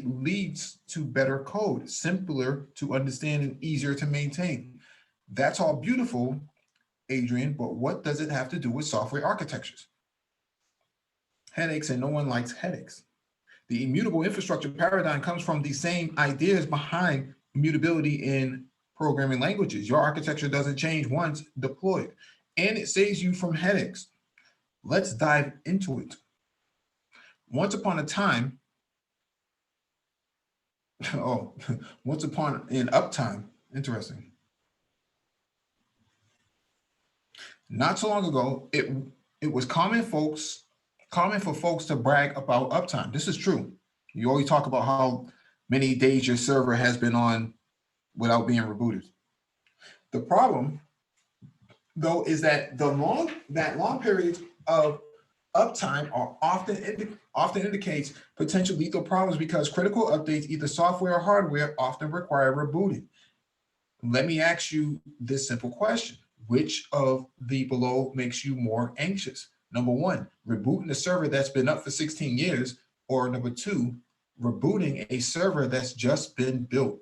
leads to better code, simpler to understand and easier to maintain. That's all beautiful, Adrian, but what does it have to do with software architectures? Headaches, and no one likes headaches. The immutable infrastructure paradigm comes from the same ideas behind immutability in programming languages. Your architecture doesn't change once deployed, and it saves you from headaches. Let's dive into it. Once upon a time, oh, once upon in uptime, interesting. Not so long ago, it was common for folks to brag about uptime. This is true. You always talk about how many days your server has been on without being rebooted. The problem, though, is that long periods of uptime are often indicates potential lethal problems because critical updates, either software or hardware, often require rebooting. Let me ask you this simple question. Which of the below makes you more anxious? Number one, rebooting a server that's been up for 16 years, or number two, rebooting a server that's just been built.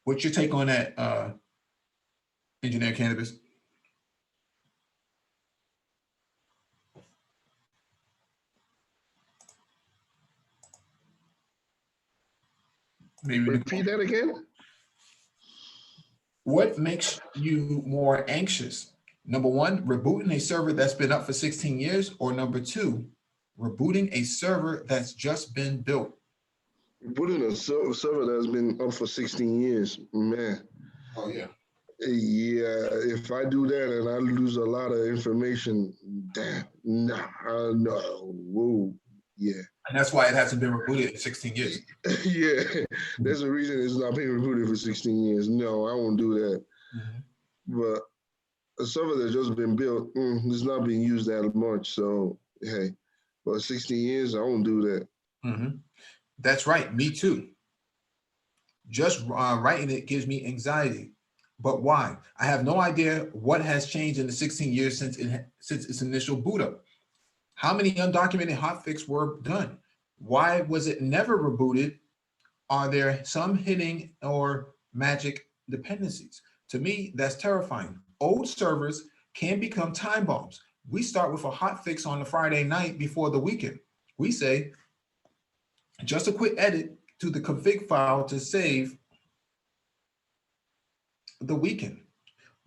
What's your take on that, Engineer Cannabis? Maybe Repeat that again. What makes you more anxious? Number one, rebooting a server that's been up for 16 years, or number two, rebooting a server that's just been built. Putting a server that's been up for 16 years, man. Oh yeah. Yeah, if I do that and I lose a lot of information, damn, no, whoa, yeah. And that's why it hasn't been rebooted in 16 years. Yeah, there's a reason it's not being rebooted for 16 years. No, I won't do that. But a server that's just been built, it's not being used that much. So, hey, for 16 years, I won't do that. That's right, me too. Just writing it gives me anxiety. But why? I have no idea what has changed in the 16 years since its initial boot up. How many undocumented hotfixes were done? Why was it never rebooted? Are there some hidden or magic dependencies? To me, that's terrifying. Old servers can become time bombs. We start with a hotfix on the Friday night before the weekend. We say, just a quick edit to the config file to save the weekend.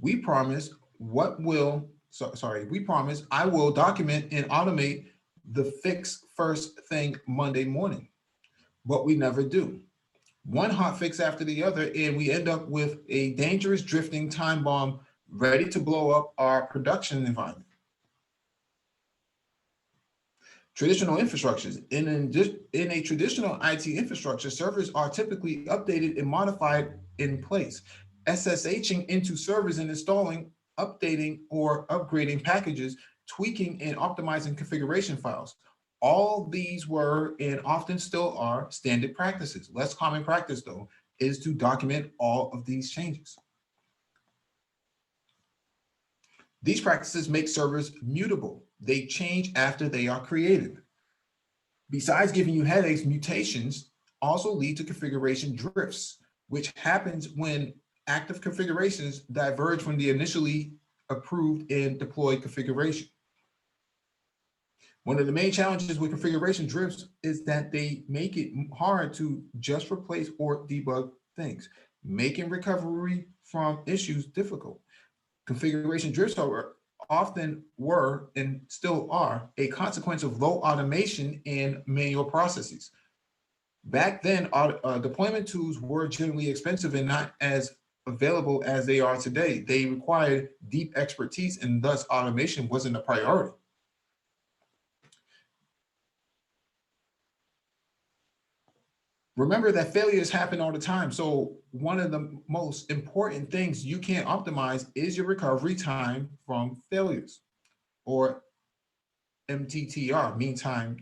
We promise we promise I will document and automate the fix first thing Monday morning, but we never do. One hot fix after the other, and we end up with a dangerous drifting time bomb ready to blow up our production environment. Traditional infrastructures. In a traditional IT infrastructure, servers are typically updated and modified in place. SSHing into servers and installing, updating, or upgrading packages, tweaking and optimizing configuration files. All these were and often still are standard practices. Less common practice, though, is to document all of these changes. These practices make servers mutable. They change after they are created. Besides giving you headaches, mutations also lead to configuration drifts, which happens when active configurations diverge from the initially approved and deployed configuration. One of the main challenges with configuration drifts is that they make it hard to just replace or debug things, making recovery from issues difficult. Configuration drifts, however, often were and still are a consequence of low automation and manual processes. Back then, deployment tools were generally expensive and not as available as they are today. They required deep expertise, and thus automation wasn't a priority. Remember that failures happen all the time. So one of the most important things you can't optimize is your recovery time from failures, or MTTR, mean time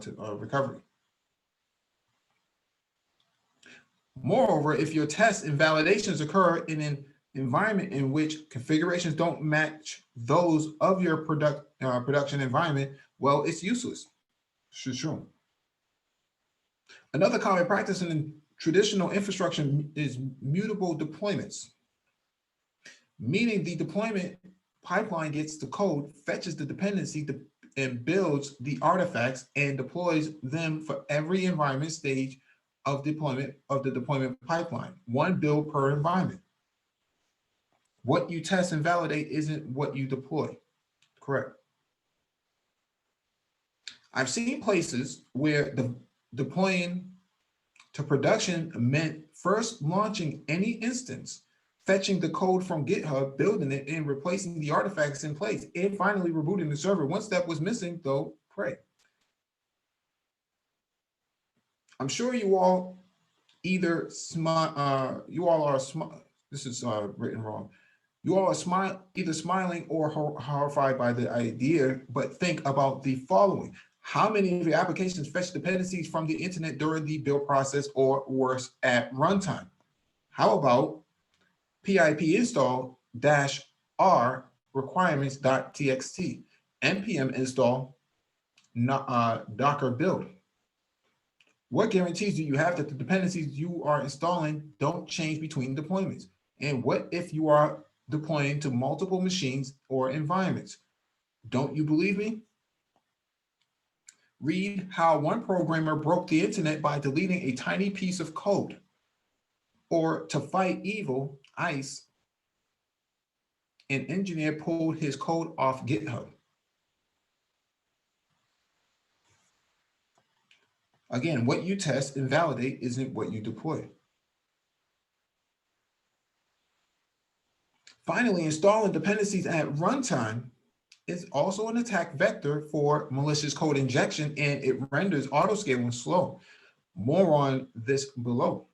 to recovery. Moreover, if your tests and validations occur in an environment in which configurations don't match those of your production environment, well, it's useless. Sure. Another common practice in traditional infrastructure is mutable deployments, meaning the deployment pipeline gets the code, fetches the dependency, and builds the artifacts and deploys them for every environment stage of deployment of the deployment pipeline, one build per environment. What you test and validate isn't what you deploy. Correct. I've seen places where the deploying to production meant first launching any instance, fetching the code from GitHub, building it, and replacing the artifacts in place, and finally rebooting the server. One step was missing, though, pray. I'm sure you all either smile, you all are this is written wrong. You all are either smiling or horrified by the idea, but think about the following. How many of your applications fetch dependencies from the internet during the build process or worse at runtime? How about pip install -r requirements.txt, npm install docker build? What guarantees do you have that the dependencies you are installing don't change between deployments? And what if you are deploying to multiple machines or environments? Don't you believe me? Read how one programmer broke the internet by deleting a tiny piece of code. Or to fight evil, ICE, an engineer pulled his code off GitHub. Again, what you test and validate isn't what you deploy. Finally, installing dependencies at runtime is also an attack vector for malicious code injection, and it renders autoscaling slow. More on this below.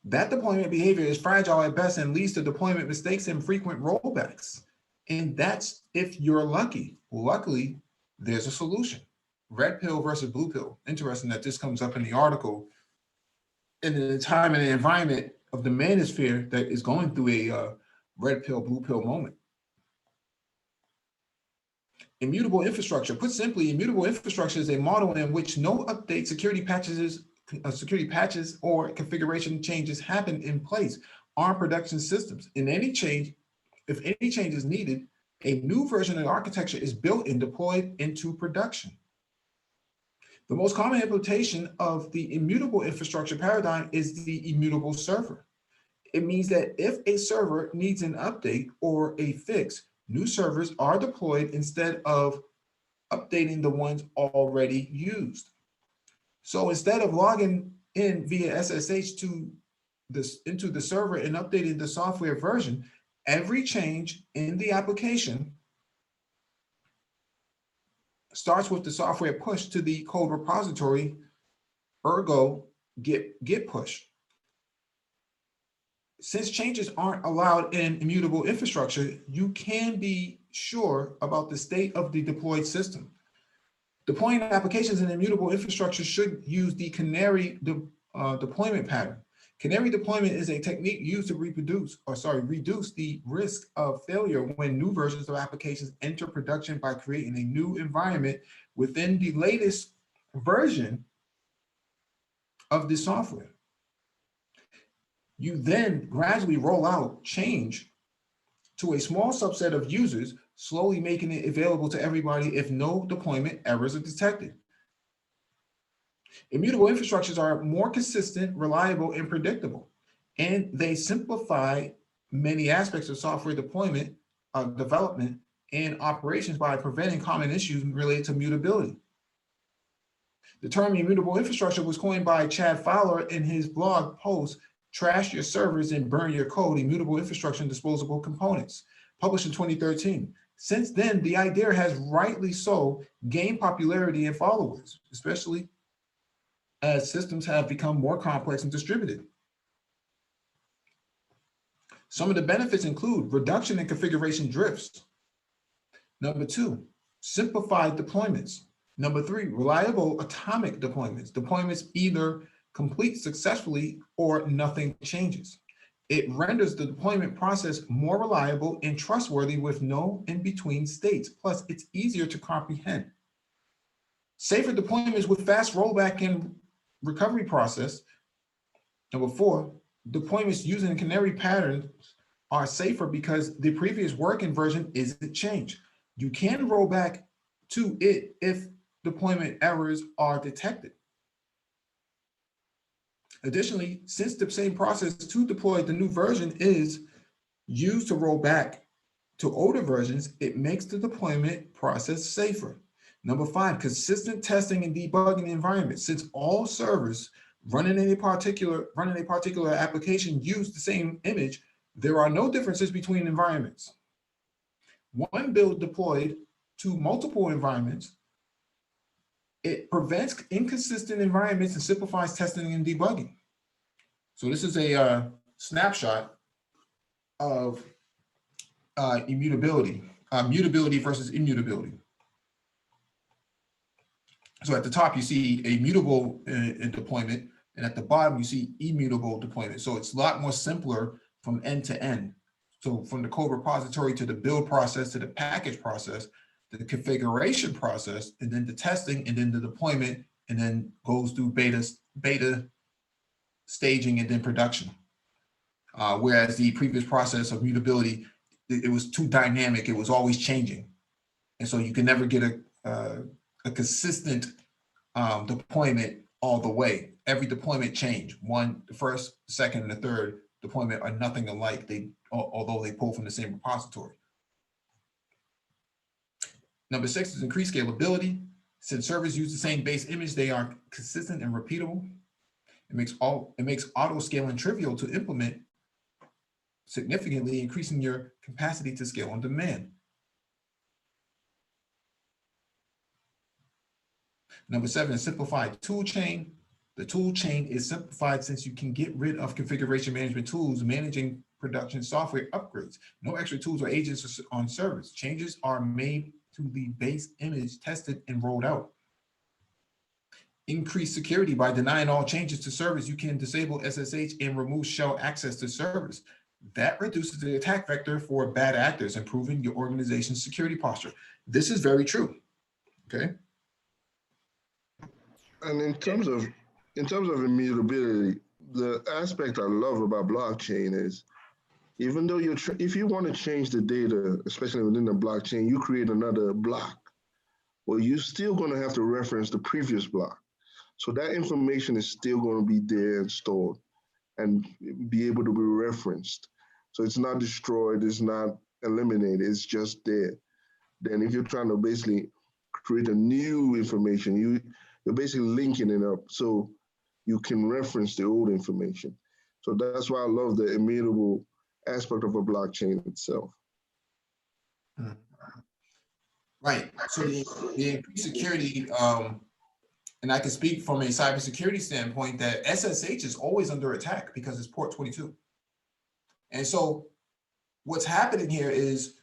That deployment behavior is fragile at best and leads to deployment mistakes and frequent rollbacks. And that's if you're lucky. Luckily, there's a solution. Red pill versus blue pill. Interesting that this comes up in the article. In the time and the environment of the manosphere that is going through a red pill, blue pill moment. Immutable infrastructure. Put simply, immutable infrastructure is a model in which no update, security patches or configuration changes happen in place on production systems. If any change is needed, a new version of the architecture is built and deployed into production. The most common implementation of the immutable infrastructure paradigm is the immutable server. It means that if a server needs an update or a fix, new servers are deployed instead of updating the ones already used. So instead of logging in via SSH into the server and updating the software version, every change in the application starts with the software push to the code repository, ergo git push. Since changes aren't allowed in immutable infrastructure, you can be sure about the state of the deployed system. Deploying applications in immutable infrastructure should use the canary deployment pattern. Canary deployment is a technique used to reduce the risk of failure when new versions of applications enter production by creating a new environment within the latest version of the software. You then gradually roll out change to a small subset of users, slowly making it available to everybody if no deployment errors are detected. Immutable infrastructures are more consistent, reliable, and predictable, and they simplify many aspects of software deployment, development, and operations by preventing common issues related to mutability. The term immutable infrastructure was coined by Chad Fowler in his blog post, Trash Your Servers and Burn Your Code, Immutable Infrastructure and Disposable Components, published in 2013. Since then, the idea has rightly so gained popularity and followers, especially as systems have become more complex and distributed. Some of the benefits include reduction in configuration drifts. Number 2, simplified deployments. Number 3, reliable atomic deployments. Deployments either complete successfully or nothing changes. It renders the deployment process more reliable and trustworthy with no in-between states. Plus, it's easier to comprehend. Safer deployments with fast rollback and recovery process. Number 4, deployments using canary patterns are safer because the previous working version isn't changed. You can roll back to it if deployment errors are detected. Additionally, since the same process to deploy the new version is used to roll back to older versions, it makes the deployment process safer. Number 5, consistent testing and debugging the environment. Since all servers running a particular application use the same image, there are no differences between environments. One build deployed to multiple environments, it prevents inconsistent environments and simplifies testing and debugging. So this is a snapshot of immutability, mutability versus immutability. So at the top, you see a mutable deployment, and at the bottom, you see immutable deployment. So it's a lot more simpler from end to end. So from the code repository to the build process to the package process, the configuration process, and then the testing, and then the deployment, and then goes through beta staging, and then production. Whereas the previous process of mutability, it was too dynamic. It was always changing. And so you can never get a consistent deployment all the way. Every deployment changed. The first, the second, and the third deployment are nothing alike. Although they pull from the same repository. Number 6 is increased scalability. Since servers use the same base image, they are consistent and repeatable. It makes auto scaling trivial to implement, significantly increasing your capacity to scale on demand. Number 7 is simplified tool chain. The tool chain is simplified since you can get rid of configuration management tools managing production software upgrades. No extra tools or agents on servers. Changes are made to the base image, tested and rolled out. Increase security by denying all changes to servers. You can disable SSH and remove shell access to servers. That reduces the attack vector for bad actors, improving your organization's security posture. This is very true. Okay. And in terms of immutability, the aspect I love about blockchain is, even though if you want to change the data, especially within the blockchain, you create another block. Well, you're still going to have to reference the previous block. So that information is still going to be there and stored and be able to be referenced. So it's not destroyed, it's not eliminated, it's just there. Then if you're trying to basically create a new information, you're basically linking it up so you can reference the old information. So that's why I love the immutable aspect of a blockchain itself. Right. So the increased security, and I can speak from a cybersecurity standpoint that SSH is always under attack because it's port 22. And so what's happening here is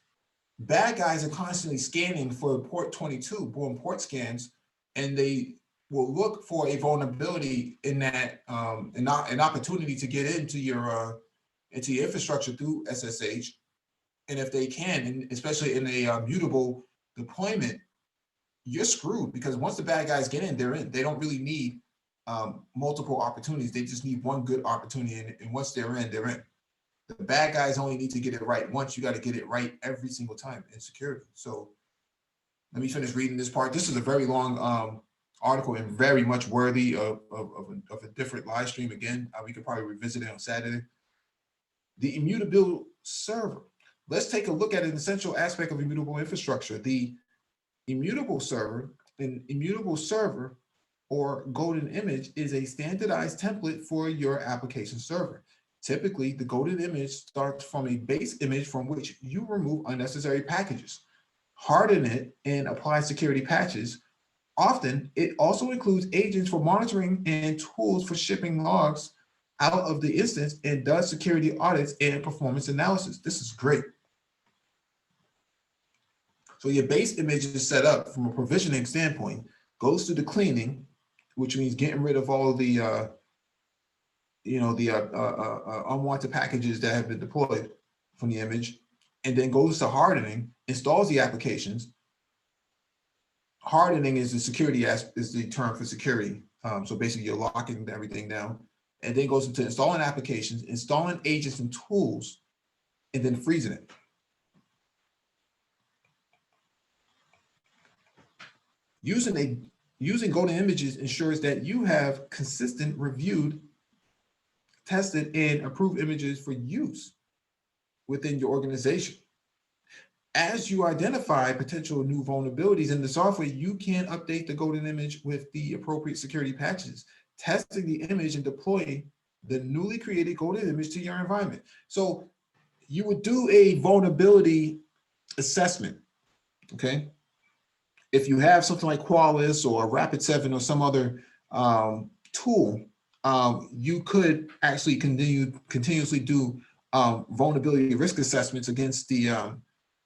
bad guys are constantly scanning for port 22, port scans, and they will look for a vulnerability in that, an opportunity to get into your infrastructure through SSH. And if they can, and especially in a mutable deployment, you're screwed, because once the bad guys get in, they're in. They don't really need multiple opportunities. They just need one good opportunity, and once they're in, they're in. The bad guys only need to get it right once. You got to get it right every single time in security. So let me finish reading this part. This is a very long article and very much worthy of a different live stream. Again, we could probably revisit it on Saturday. The immutable server. Let's take a look at an essential aspect of immutable infrastructure. The immutable server, an immutable server or golden image is a standardized template for your application server. Typically, the golden image starts from a base image from which you remove unnecessary packages, harden it, and apply security patches. Often, it also includes agents for monitoring and tools for shipping logs out of the instance, and does security audits and performance analysis. This is great. So your base image is set up from a provisioning standpoint, goes through the cleaning, which means getting rid of all of the the unwanted packages that have been deployed from the image, and then goes to hardening, installs the applications. Hardening is the term for security. So basically you're locking everything down, and then goes into installing applications, installing agents and tools, and then freezing it. Using golden images ensures that you have consistent, reviewed, tested, and approved images for use within your organization. As you identify potential new vulnerabilities in the software, you can update the golden image with the appropriate security patches, testing the image and deploying the newly created golden image to your environment. So you would do a vulnerability assessment, okay? If you have something like Qualys or Rapid7 or some other tool, you could actually continuously do vulnerability risk assessments against the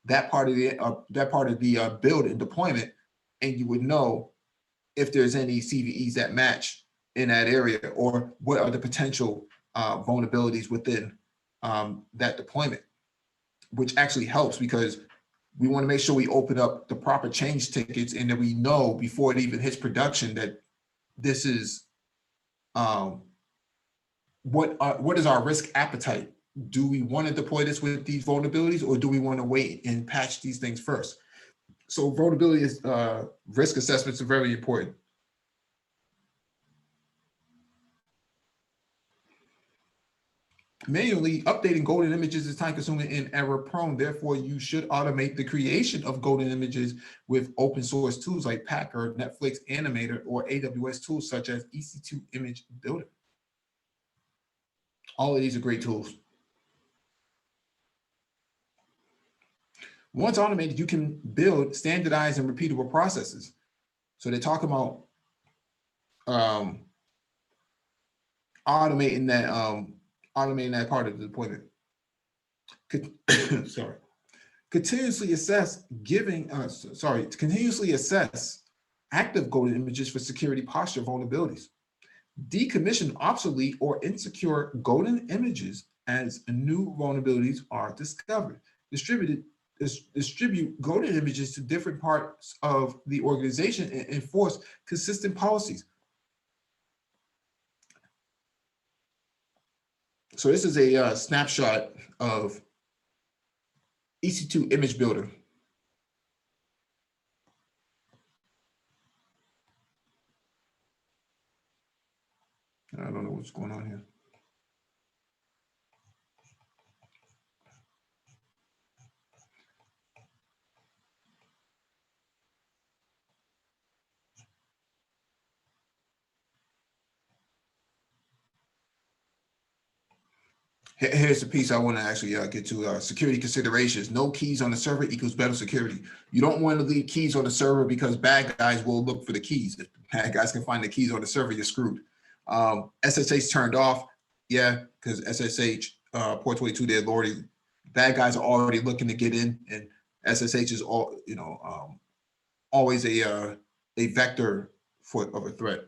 that part of the build and deployment, and you would know if there's any CVEs that match in that area, or what are the potential vulnerabilities within that deployment, which actually helps because we want to make sure we open up the proper change tickets and that we know before it even hits production that this is what is our risk appetite. Do we want to deploy this with these vulnerabilities, or do we want to wait and patch these things first? So vulnerability risk assessments are very important. Manually updating golden images is time consuming and error prone. Therefore, you should automate the creation of golden images with open source tools like Packer, Netflix Animator, or AWS tools such as EC2 Image Builder. All of these are great tools. Once automated, you can build standardized and repeatable processes. So they talk about automating that part of the deployment. Sorry. Continuously assess active golden images for security posture vulnerabilities. Decommission obsolete or insecure golden images as new vulnerabilities are discovered. Distribute golden images to different parts of the organization and enforce consistent policies. So this is a snapshot of EC2 Image Builder. I don't know what's going on here. Here's the piece I want to actually get to. Security considerations. No keys on the server equals better security. You don't want to leave keys on the server because bad guys will look for the keys. If bad guys can find the keys on the server, you're screwed. SSH turned off. Yeah, because SSH, port 22, they're already, bad guys are already looking to get in, and SSH is always a vector of a threat.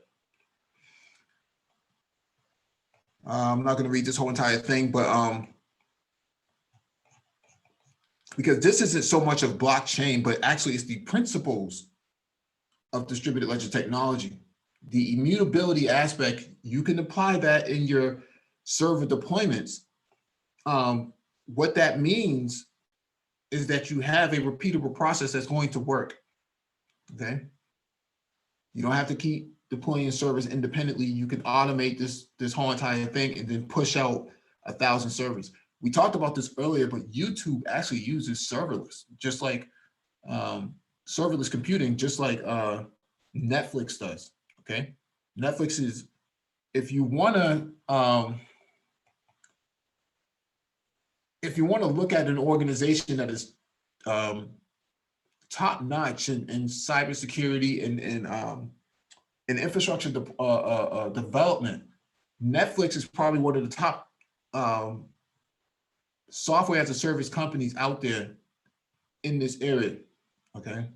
I'm not going to read this whole entire thing, but because this isn't so much of blockchain, but actually it's the principles of distributed ledger technology. The immutability aspect, you can apply that in your server deployments. What that means is that you have a repeatable process that's going to work, okay? You don't have to keep deploying servers independently. You can automate this whole entire thing and then push out 1,000 servers. We talked about this earlier, but YouTube actually uses serverless, just like serverless computing, just like Netflix does, okay? Netflix is, if you wanna look at an organization that is top-notch in cybersecurity and infrastructure development, Netflix is probably one of the top software as a service companies out there in this area, okay?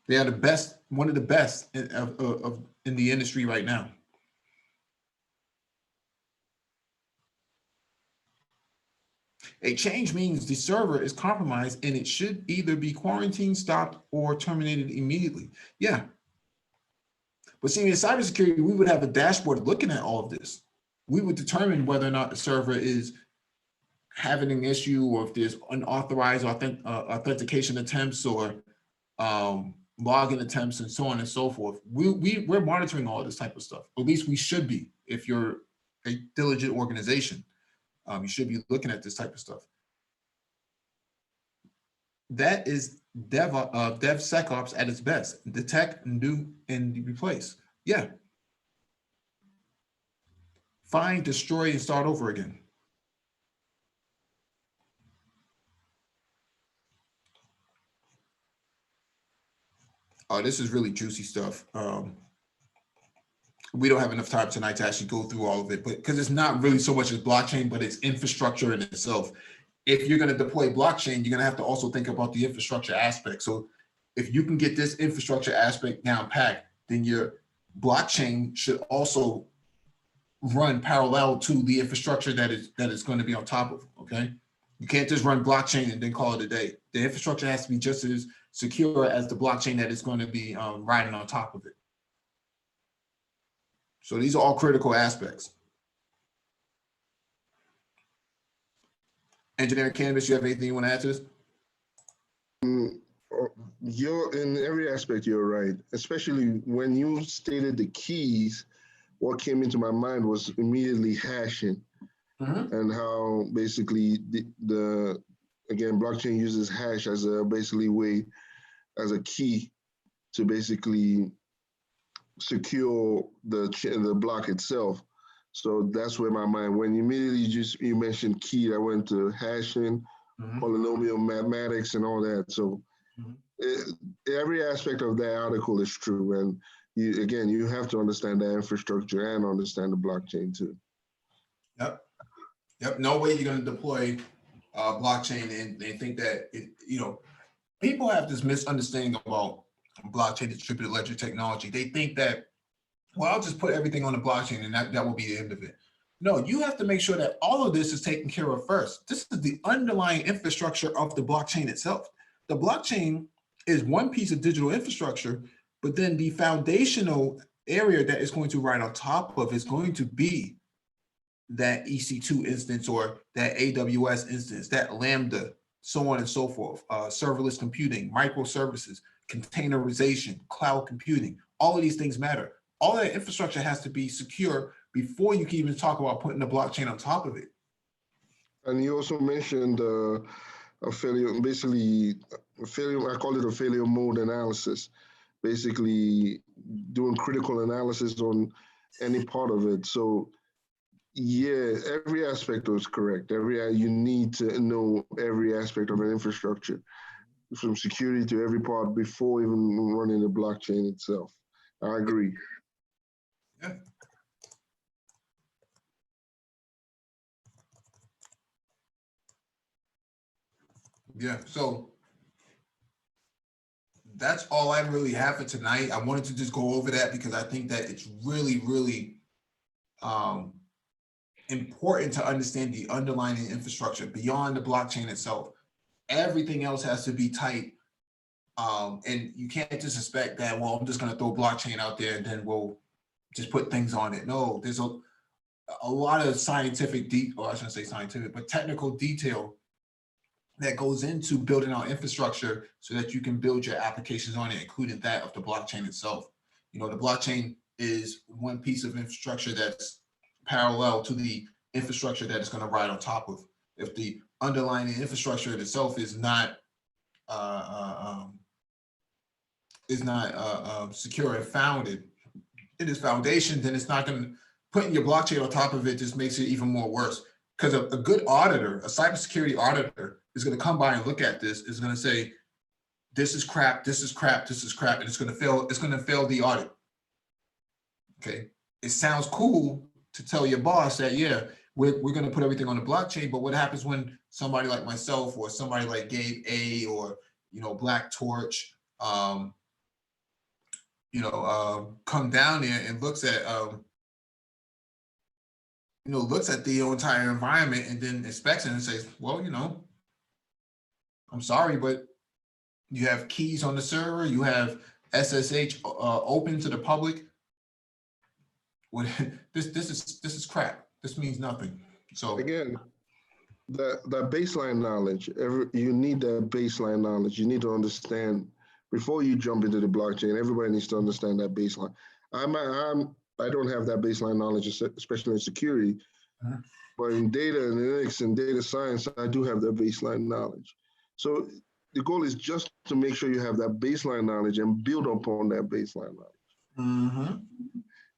They are the best, one of the best in the industry right now. A change means the server is compromised and it should either be quarantined, stopped, or terminated immediately. Yeah. But see, in cybersecurity, we would have a dashboard looking at all of this. We would determine whether or not the server is having an issue, or if there's unauthorized authentication attempts, or login attempts, and so on and so forth. We're monitoring all this type of stuff. At least we should be. If you're a diligent organization, you should be looking at this type of stuff. That is DevSecOps at its best. Detect, do, and replace. Yeah. Find, destroy, and start over again. Oh, this is really juicy stuff. We don't have enough time tonight to actually go through all of it, but because it's not really so much as blockchain, but it's infrastructure in itself. If you're going to deploy blockchain, you're going to have to also think about the infrastructure aspect. So if you can get this infrastructure aspect down packed, then your blockchain should also run parallel to the infrastructure that is going to be on top of. Okay, you can't just run blockchain and then call it a day. The infrastructure has to be just as secure as the blockchain that is going to be riding on top of it. So these are all critical aspects. Engineer Cannabis, you have anything you want to add to this? You're in every aspect, you're right. Especially when you stated the keys, what came into my mind was immediately hashing, and how basically again, blockchain uses hash as a as a key to basically secure the block itself. So that's where my mind, when you mentioned key, I went to hashing, polynomial mathematics, and all that. So every aspect of that article is true. And you have to understand the infrastructure and understand the blockchain too. Yep. No way you're going to deploy blockchain and think that people have this misunderstanding about blockchain, distributed ledger technology. They think that, well, I'll just put everything on the blockchain and that will be the end of it. No, you have to make sure that all of this is taken care of first. This is the underlying infrastructure of the blockchain itself. The blockchain is one piece of digital infrastructure, but then the foundational area that is going to ride on top of is going to be that EC2 instance, or that AWS instance, that Lambda, so on and so forth, serverless computing, microservices, containerization, cloud computing. All of these things matter. All that infrastructure has to be secure before you can even talk about putting the blockchain on top of it. And you also mentioned a failure, I call it a failure mode analysis, basically doing critical analysis on any part of it. So yeah, every aspect was correct. You need to know every aspect of an infrastructure, from security to every part, before even running the blockchain itself. I agree. Yeah. Yeah, so that's all I really have for tonight. I wanted to just go over that because I think that it's really, really important to understand the underlying infrastructure beyond the blockchain itself. Everything else has to be tight. And you can't just expect that, well, I'm just going to throw blockchain out there and then we'll just put things on it. No, there's a lot of scientific, or I shouldn't say scientific, but technical detail that goes into building our infrastructure so that you can build your applications on it, including that of the blockchain itself. The blockchain is one piece of infrastructure that's parallel to the infrastructure that is going to ride on top of. If the underlying infrastructure itself is not secure and founded in its foundation, then it's not going to, putting your blockchain on top of it just makes it even more worse. Because a good auditor, a cybersecurity auditor, is going to come by and look at this, is going to say, this is crap, this is crap, this is crap, and it's going to fail. It's going to fail the audit. Okay, it sounds cool to tell your boss that, yeah, we're going to put everything on the blockchain, but what happens when somebody like myself or somebody like Gabe A or Black Torch come down there and looks at looks at the entire environment and then inspects it and says, well, I'm sorry, but you have keys on the server, you have SSH open to the public. What this is crap. This means nothing. So again, that baseline knowledge, you need that baseline knowledge. You need to understand before you jump into the blockchain. Everybody needs to understand that baseline. I don't have that baseline knowledge, especially in security, but in data analytics and data science, I do have that baseline knowledge. So the goal is just to make sure you have that baseline knowledge and build upon that baseline knowledge.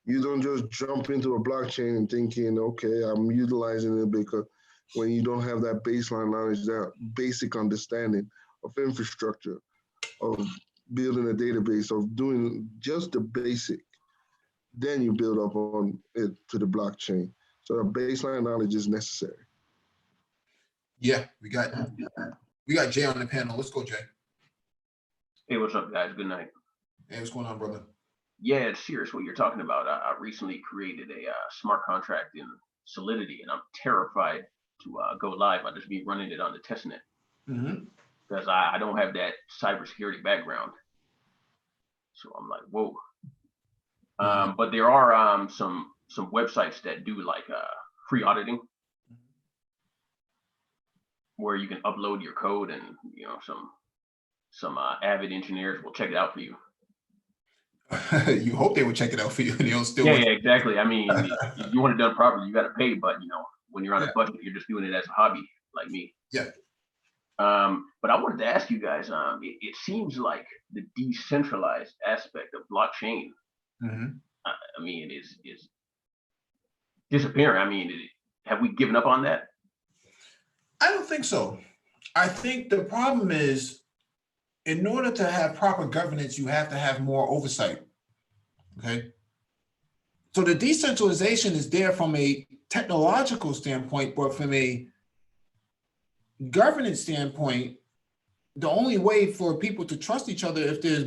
You don't just jump into a blockchain and thinking, okay, I'm utilizing it, because when you don't have that baseline knowledge, that basic understanding of infrastructure, of building a database, of doing just the basic, then you build up on it to the blockchain. So the baseline knowledge is necessary. Yeah, we got Jay on the panel. Let's go, Jay. Hey, what's up, guys? Good night. Hey, what's going on, brother? Yeah, it's serious what you're talking about. I recently created a smart contract in Solidity, and I'm terrified to go live. I just be running it on the testnet because I don't have that cybersecurity background. So I'm like, whoa. But there are some websites that do like free auditing, where you can upload your code, and some avid engineers will check it out for you. You hope they would check it out for you, and they'll still. Yeah, exactly. I mean, if you want it done properly, you got to pay. But when you're on a budget, you're just doing it as a hobby, like me. Yeah. But I wanted to ask you guys. It seems like the decentralized aspect of blockchain, I mean, is disappearing. I mean, have we given up on that? I don't think so. I think the problem is, in order to have proper governance, you have to have more oversight. Okay. So the decentralization is there from a technological standpoint, but from a governance standpoint, the only way for people to trust each other if there's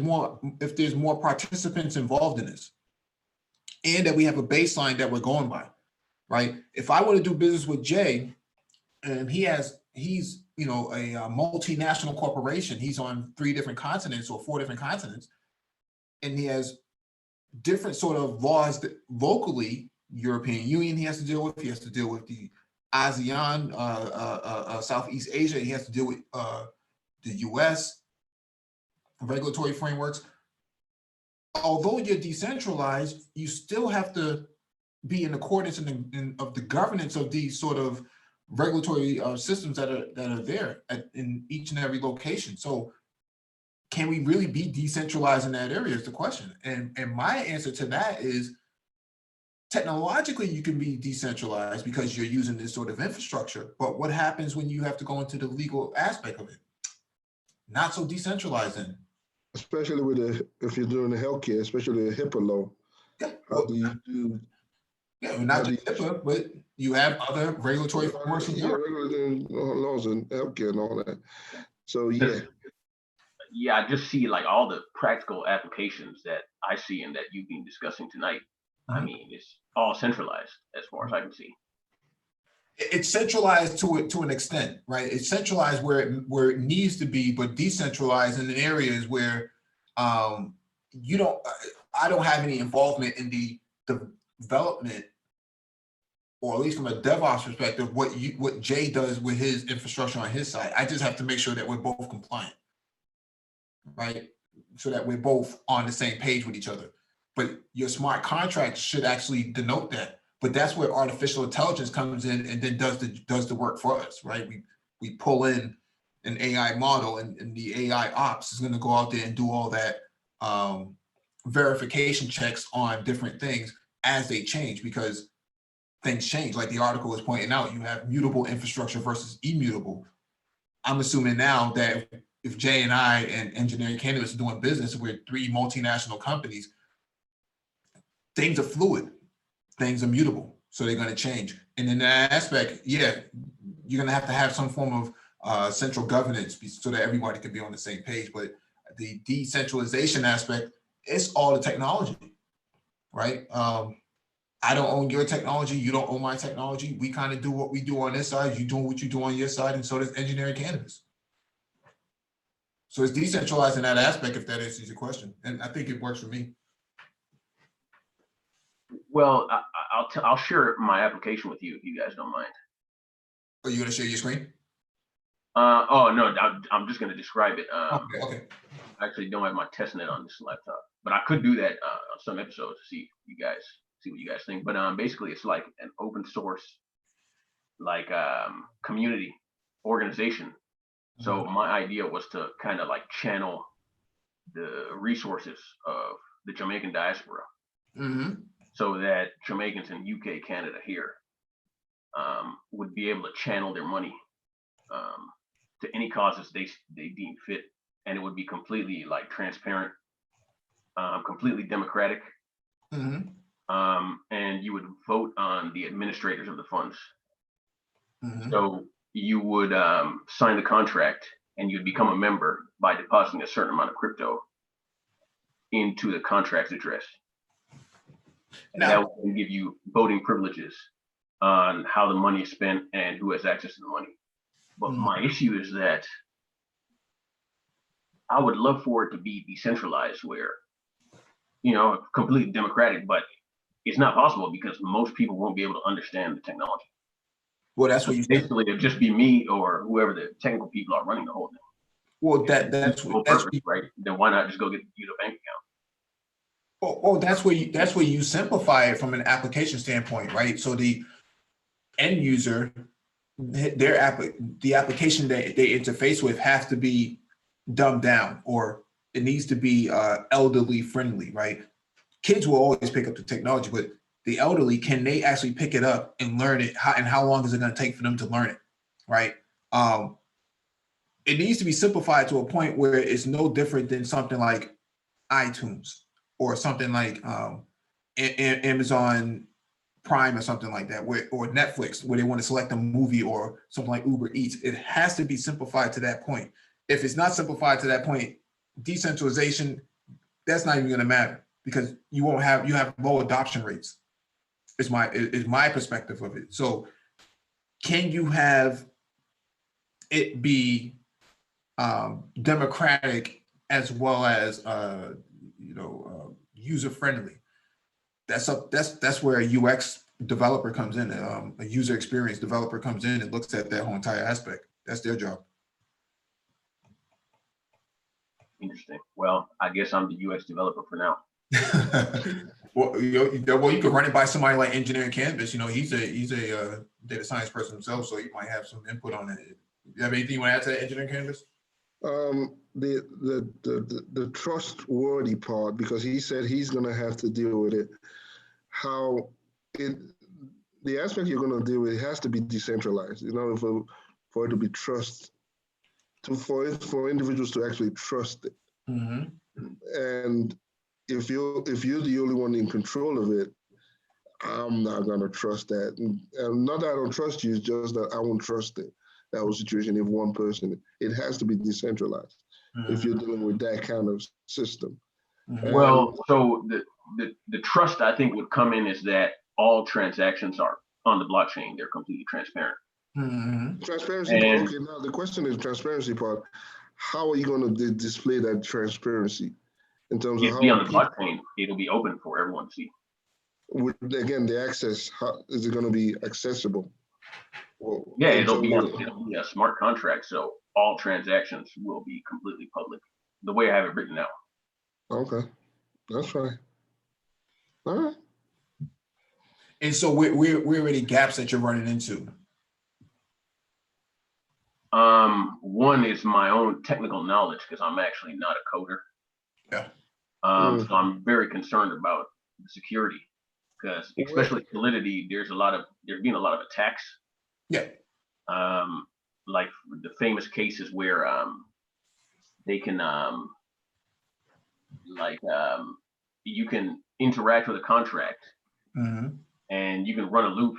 more participants involved in this, and that we have a baseline that we're going by, right? If I were to do business with Jay, and he's a multinational corporation, he's on 3 different continents or 4 different continents, and he has different sort of laws that locally, European Union he has to deal with, the ASEAN, Southeast Asia, he has to deal with the US regulatory frameworks. Although you're decentralized, you still have to be in accordance of the governance of these sort of regulatory systems that are there in each and every location. So can we really be decentralized in that area is the question. And my answer to that is, technologically you can be decentralized because you're using this sort of infrastructure, but what happens when you have to go into the legal aspect of it? Not so decentralized then. Especially with if you're doing the healthcare, especially the HIPAA law. Yeah. How do you do? Yeah, not just HIPAA, but you have other regulatory frameworks in Europe. Laws in healthcare and all that. So yeah. Yeah, I just see like all the practical applications that I see and that you've been discussing tonight. I mean, it's all centralized as far as I can see. It's centralized to an extent, right? It's centralized where it needs to be, but decentralized in areas where I don't have any involvement in the development, or at least from a DevOps perspective, what Jay does with his infrastructure on his side. I just have to make sure that we're both compliant, right? So that we're both on the same page with each other. But your smart contract should actually denote that. But that's where artificial intelligence comes in and then does the work for us, right? We pull in an AI model, and the AI ops is going to go out there and do all that verification checks on different things as they change, because things change. Like the article is pointing out, you have mutable infrastructure versus immutable. I'm assuming now that if Jay and I and Engineering Candidates are doing business with 3 multinational companies, things are fluid, things are mutable, so they're going to change. And in that aspect, yeah, you're going to have some form of central governance so that everybody can be on the same page. But the decentralization aspect it's all the technology, right? I don't own your technology. You don't own my technology. We kind of do what we do on this side. You doing what you do on your side, and so does engineering cannabis. So it's decentralized in that aspect, if that answers your question, and I think it works for me. Well, I'll share my application with you if you guys don't mind. Are you going to share your screen? Oh no, I'm just going to describe it. Okay. I actually don't have my testnet on this laptop, but I could do that on some episodes to see what you guys think. But basically, it's like an open source, like community organization. So my idea was to kind of like channel the resources of the Jamaican diaspora, so that Jamaicans in UK, Canada here would be able to channel their money to any causes they deem fit, and it would be completely like transparent, completely democratic, and you would vote on the administrators of the funds. So you would sign the contract, and you'd become a member by depositing a certain amount of crypto into the contract's address. And that would give you voting privileges on how the money is spent and who has access to the money. But my issue is that I would love for it to be decentralized, where, completely democratic, but it's not possible because most people won't be able to understand the technology. Well, that's what you basically it'd just be me or whoever the technical people are running the whole thing. Well, that's right. Then why not just go get use a bank account? Oh, that's where you simplify it from an application standpoint, right? So the end user, the application that they interface with has to be dumbed down, or it needs to be elderly friendly, right? Kids will always pick up the technology, but the elderly, can they actually pick it up and learn it? How long is it going to take for them to learn it, right? It needs to be simplified to a point where it's no different than something like iTunes or something like Amazon Prime or something like that, or Netflix, where they want to select a movie, or something like Uber Eats. It has to be simplified to that point. If it's not simplified to that point, decentralization, that's not even going to matter, because you have low adoption rates. Is my perspective of it. So can you have it be democratic as well as user friendly? That's where a UX developer comes in, a user experience developer comes in and looks at that whole entire aspect. That's their job. Interesting. Well, I guess I'm the UX developer for now. Well, you could run it by somebody like Engineering Canvas. He's a data science person himself, so he might have some input on it. You have anything you want to add to that, Engineering Canvas? The trustworthy part, because he said he's going to have to deal with it. The aspect you're going to deal with, it has to be decentralized in order for it to be for individuals to actually trust it. And if you're the only one in control of it, I'm not going to trust that. And not that I don't trust you, it's just that I won't trust it. That whole situation, if one person, it has to be decentralized if you're dealing with that kind of system. Well, so the trust, I think, would come in is that all transactions are on the blockchain. They're completely transparent. Transparency. Okay, now the question is transparency part. How are you going to display that transparency in terms of how? It'll be on the blockchain. It'll be open for everyone to see. Again, the access. How is it going to be accessible? Well, yeah, it'll be a smart contract, so all transactions will be completely public, the way I have it written now. Okay, that's fine. All right. And so where are any gaps that you're running into? One is my own technical knowledge, because I'm actually not a coder. Yeah. So I'm very concerned about the security, because especially Solidity, there's been a lot of attacks. Yeah. Like the famous cases where they can you can interact with a contract, and you can run a loop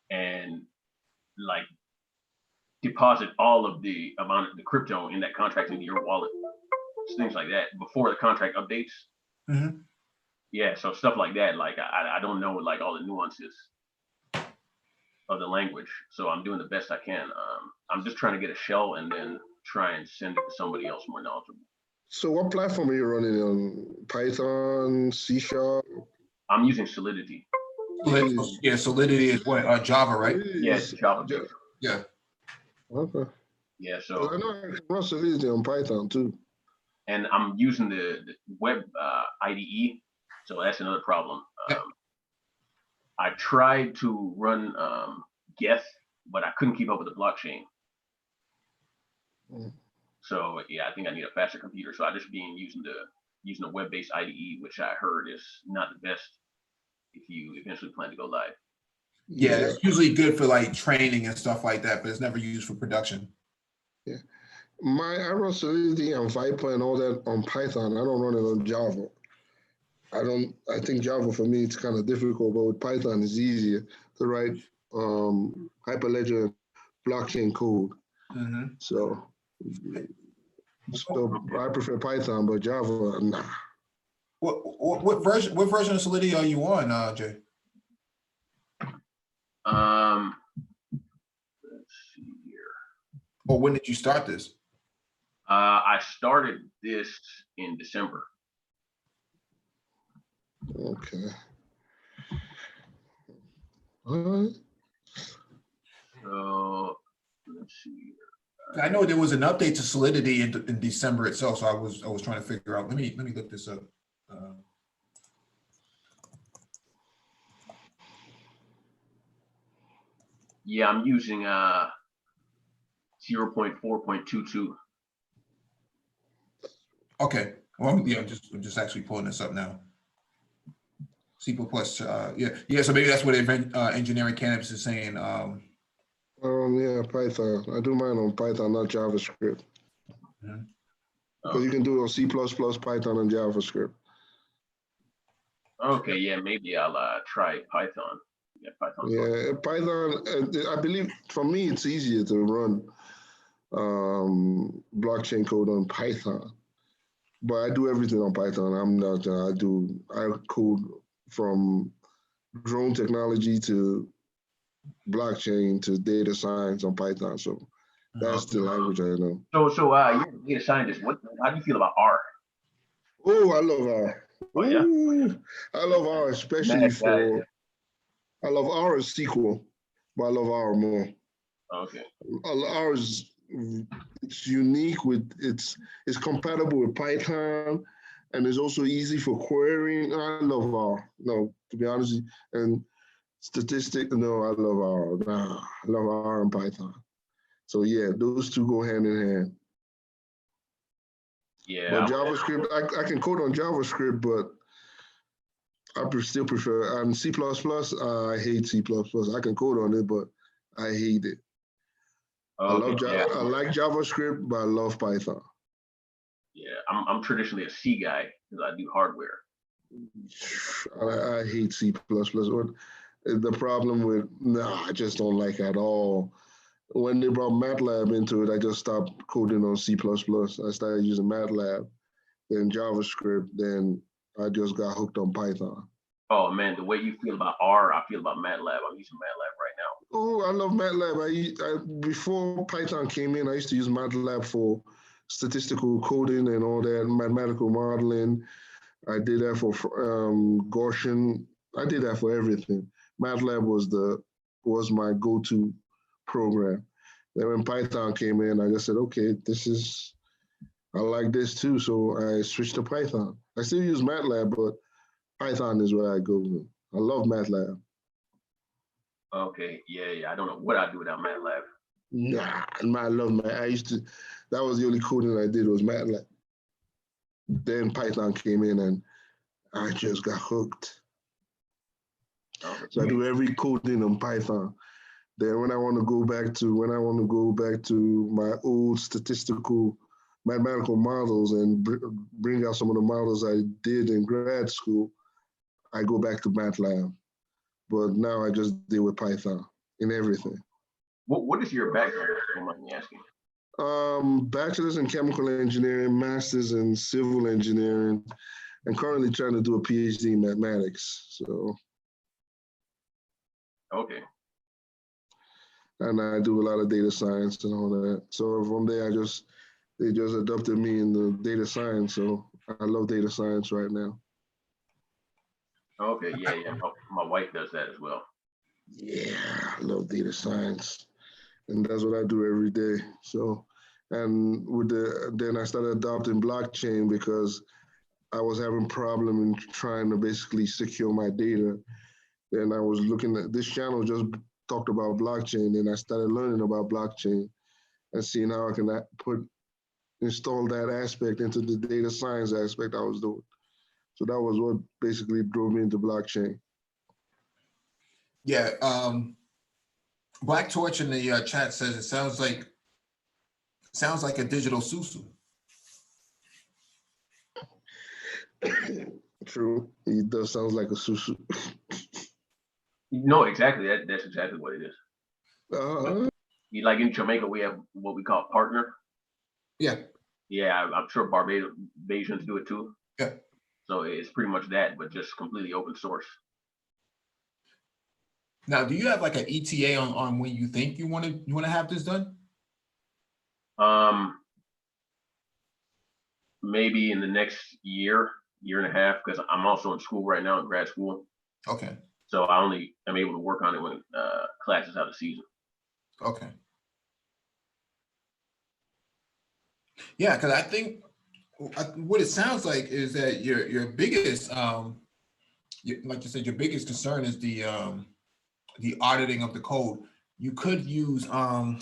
and like deposit all of the amount of the crypto in that contract into your wallet, things like that, before the contract updates. Mhm. Yeah, so stuff like that, like I don't know like all the nuances of the language, so I'm doing the best I can. I'm just trying to get a shell and then try and send it to somebody else more knowledgeable. So what platform are you running on? Python, C Sharp? I'm using Solidity. Yeah, Solidity is what? Java, right? Yeah, it's Java Yeah. based. Yeah. Okay. Yeah, 'Cause so I know I can run Solidity on Python too. and I'm using the web IDE, so that's another problem. Yep. I tried to run Geth, but I couldn't keep up with the blockchain. Mm. So yeah, I think I need a faster computer. So I just been using a web-based IDE, which I heard is not the best if you eventually plan to go live. Yeah, it's usually good for like training and stuff like that, but it's never used for production. Yeah. I run Solidity and Viper and all that on Python. I don't run it on Java. I think Java for me it's kind of difficult, but with Python it's easier to write Hyperledger blockchain code. Mm-hmm. So I prefer Python, but Java, nah. What version of Solidity are you on, Jay? Let's see here. Or when did you start this? I started this in December. Okay. All right. So let's see here. I know there was an update to Solidity in December itself, so I was trying to figure out. Let me look this up. Yeah, I'm using 0.4.22. Okay. Well, yeah, I'm just actually pulling this up now. C++, yeah. So maybe that's what engineering campus is saying. Yeah, Python. I do mine on Python, not JavaScript. Mhm. Because you can do it on C++, Python, and JavaScript. Okay, yeah, maybe I'll try Python. Yeah, Python. Yeah, Python. I believe for me it's easier to run blockchain code on Python, but I do everything on Python. I'm not. I code from drone technology to blockchain to data science on Python. So that's the language I know. So you're a data scientist. How do you feel about R? Oh, I love R. Oh yeah. Ooh, I love R, especially for. I love R as SQL, but I love R more. Okay. R is it's unique with it's compatible with Python, and it's also easy for querying. I love R. No, to be honest, and statistic. No, I love R. Nah, I love R and Python. So yeah, those two go hand in hand. Yeah. But JavaScript, I can code on JavaScript, but I still prefer on C++. I hate C++. I can code on it, but I hate it. Okay, I like JavaScript, but I love Python. Yeah, I'm traditionally a C guy because I do hardware. I hate C++. The problem with, I just don't like it at all. When they brought MATLAB into it, I just stopped coding on C++. I started using MATLAB, then JavaScript, then I just got hooked on Python. Oh man, the way you feel about R, I feel about MATLAB. I'm using MATLAB right now. Oh, I love MATLAB. Before Python came in, I used to use MATLAB for statistical coding and all that, mathematical modeling. I did that for Gaussian. I did that for everything. MATLAB was my go-to program. Then when Python came in, I just said, okay, I like this too. So I switched to Python. I still use MATLAB, but Python is where I go with. I love MATLAB. Okay, yeah. I don't know what I'd do without MATLAB. Nah, I love MATLAB. That was the only coding I did was MATLAB. Then Python came in and I just got hooked. Okay. So I do every coding on Python. Then when I want to go back to my old statistical mathematical models and bring out some of the models I did in grad school, I go back to MATLAB. But now I just deal with Python in everything. What is your background? Don't mind me asking. Bachelor's in chemical engineering, master's in civil engineering, and currently trying to do a PhD in mathematics. So, Okay. and I do a lot of data science and all that. So from there, they just adopted me in the data science. So I love data science right now. Okay. Yeah. Yeah. My wife does that as well. Yeah, I love data science, and that's what I do every day. So, and then I started adopting blockchain because I was having problem in trying to basically secure my data. Then I was looking at this channel just talked about blockchain, and I started learning about blockchain and seeing how I can install that aspect into the data science aspect I was doing. So that was what basically drove me into blockchain. Yeah, Black Torch in the chat says it sounds like a digital susu. True, it does sound like a susu. No, exactly. That's exactly what it is. You like in Jamaica, we have what we call partner. Yeah. Yeah, I'm sure Barbadians do it too. Yeah. So it's pretty much that, but just completely open source. Now, do you have like an ETA on when you think you want to have this done? Maybe in the next year and a half, because I'm also in school right now, in grad school. Okay. So I only am able to work on it when classes have the season. Okay. Yeah, because I think what it sounds like is that your biggest, like you said, your biggest concern is the auditing of the code. You could use man,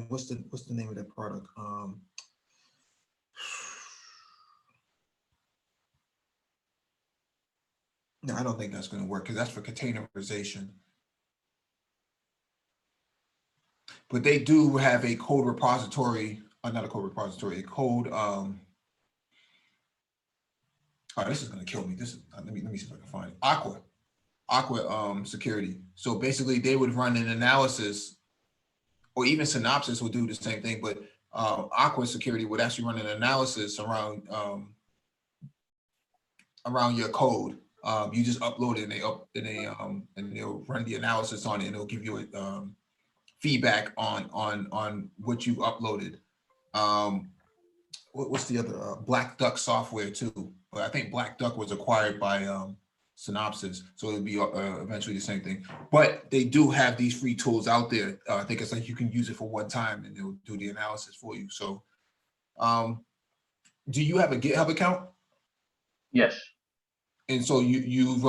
what's the name of that product? No, I don't think that's going to work because that's for containerization. But they do have a code repository, not a code repository, a code. Oh, this is going to kill me. This is, let me see if I can find it. Aqua security. So basically, they would run an analysis, or even Synopsys would do the same thing. But Aqua security would actually run an analysis around your code. You just upload it, and they'll run the analysis on it, and it'll give you a feedback on what you uploaded. What's the other Black Duck software too? But I think Black Duck was acquired by Synopsys, so it'll be eventually the same thing. But they do have these free tools out there. I think it's like you can use it for one time, and they'll do the analysis for you. So, do you have a GitHub account? Yes. And so you've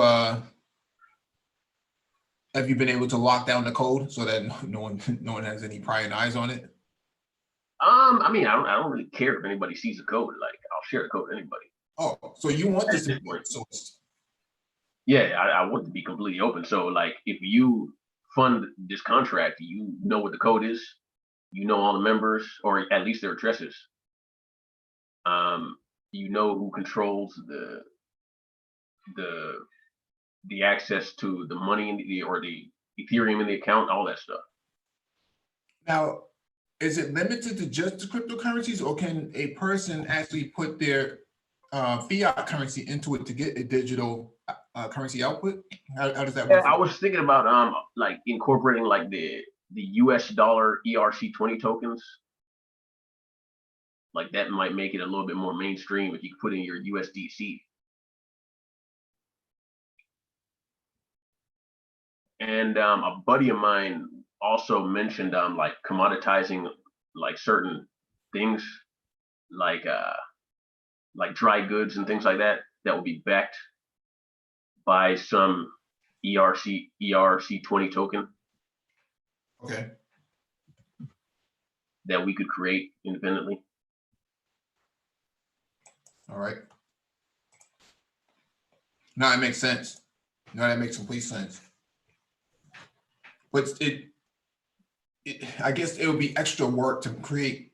have you been able to lock down the code so that no one has any prying eyes on it? I mean, I don't really care if anybody sees the code. Like, I'll share the code with anybody. Oh, so you want this to be open source? Yeah, I want it to be completely open. So, like, if you fund this contract, you know what the code is, you know all the members, or at least their addresses. You know who controls the access to the money in the Ethereum in the account, all that stuff. Now, is it limited to just the cryptocurrencies, or can a person actually put their fiat currency into it to get a digital currency output? How does that work? Yeah, I was thinking about like incorporating like the US dollar ERC20 tokens. Like that might make it a little bit more mainstream if you put in your USDC. And a buddy of mine also mentioned like commoditizing like certain things, like dry goods and things like that will be backed by some ERC20 token. Okay. That we could create independently. All right. No, it makes sense. No, that makes complete sense. But I guess it would be extra work to create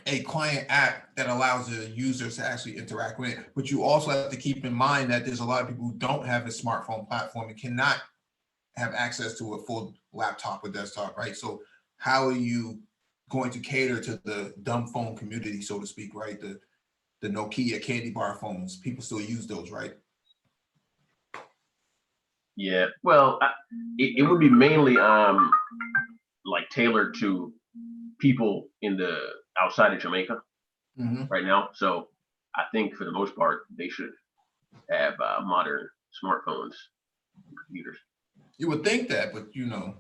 a client app that allows the users to actually interact with it. But you also have to keep in mind that there's a lot of people who don't have a smartphone platform and cannot have access to a full laptop or desktop, right? So how are you going to cater to the dumb phone community, so to speak, right? the Nokia candy bar phones. People still use those, right? Yeah. Well, it would be mainly like tailored to people in the outside of Jamaica right now. So I think for the most part they should have modern smartphones, and computers. You would think that, but you know,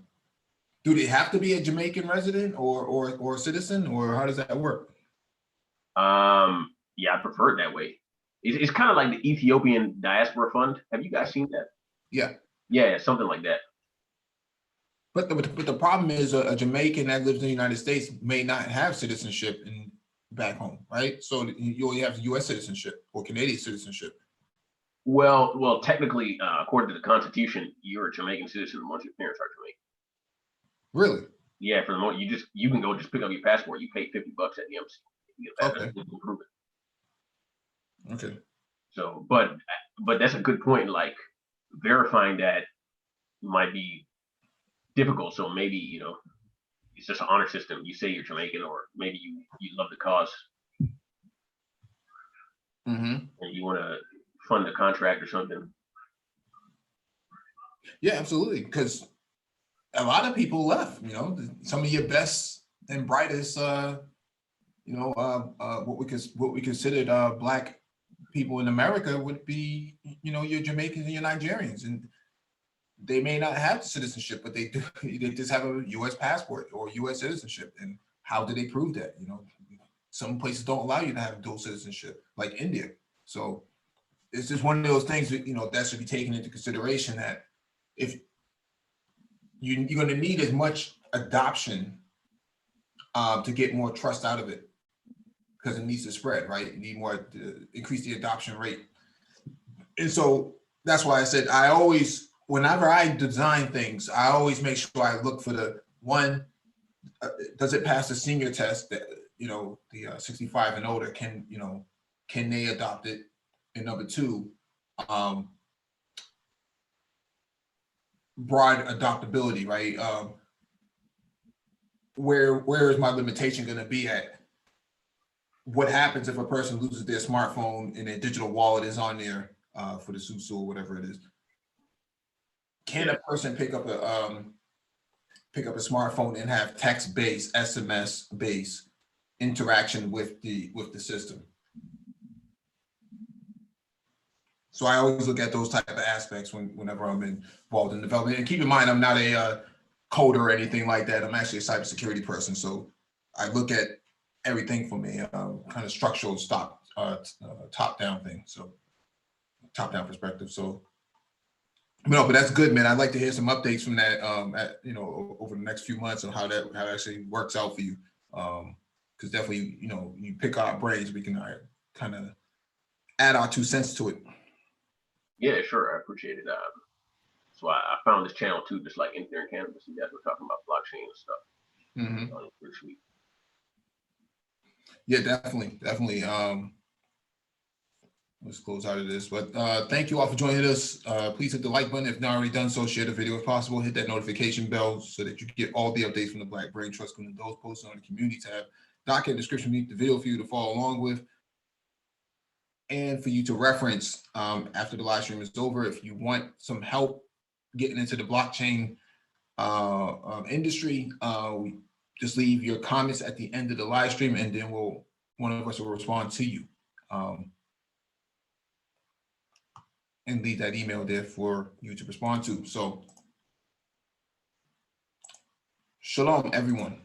do they have to be a Jamaican resident or citizen, or how does that work? Yeah, I prefer it that way. It's kind of like the Ethiopian Diaspora Fund. Have you guys seen that? Yeah. Yeah, something like that. But the problem is a Jamaican that lives in the United States may not have citizenship back home, right? So you only have U.S. citizenship or Canadian citizenship. Well, technically, according to the Constitution, you're a Jamaican citizen once your parents are Jamaican. Really? Yeah, for the moment, you can go just pick up your passport. You pay $50 at the embassy. You get that. Okay. You can prove it. Okay. So, but that's a good point. Like verifying that might be difficult. So maybe it's just an honor system. You say you're Jamaican, or maybe you love the cause and you want to fund a contract or something. Yeah, absolutely. Because a lot of people left. Some of your best and brightest, what we considered Black people in America would be, your Jamaicans and your Nigerians, and they may not have citizenship, but they do. They just have a U.S. passport or U.S. citizenship. And how do they prove that? Some places don't allow you to have dual citizenship, like India. So it's just one of those things that, that should be taken into consideration, that if you're going to need as much adoption to get more trust out of it, because it needs to spread, right? You need more to increase the adoption rate. And so that's why I said whenever I design things, I always make sure I look for the one, does it pass the senior test that, the 65 and older can they adopt it? And number two, broad adoptability, right? Where is my limitation going to be at? What happens if a person loses their smartphone and their digital wallet is on there for the SUSU or whatever it is? Can a person pick up a smartphone and have text-based, SMS-based interaction with the system? So I always look at those type of aspects whenever I'm involved in development. And keep in mind, I'm not a coder or anything like that. I'm actually a cybersecurity person. So I look at everything from a kind of structural top-down thing. So top-down perspective. So, but that's good, man. I'd like to hear some updates from that, over the next few months on how that actually works out for you. Because definitely, you pick our brains, we can kind of add our 2 cents to it. Yeah, sure. I appreciate it. So I found this channel too, just like Engineering Cannabis. You guys were talking about blockchain and stuff. Pretty sweet. Yeah, definitely. Let's close out of this. But thank you all for joining us. Please hit the like button if not already done so. Share the video if possible. Hit that notification bell so that you get all the updates from the Black Brain Trust, including those posted on the community tab. Doc in the description beneath the video for you to follow along with, and for you to reference after the live stream is over. If you want some help getting into the blockchain industry, just leave your comments at the end of the live stream, and then one of us will respond to you. And leave that email there for you to respond to. So, shalom, everyone.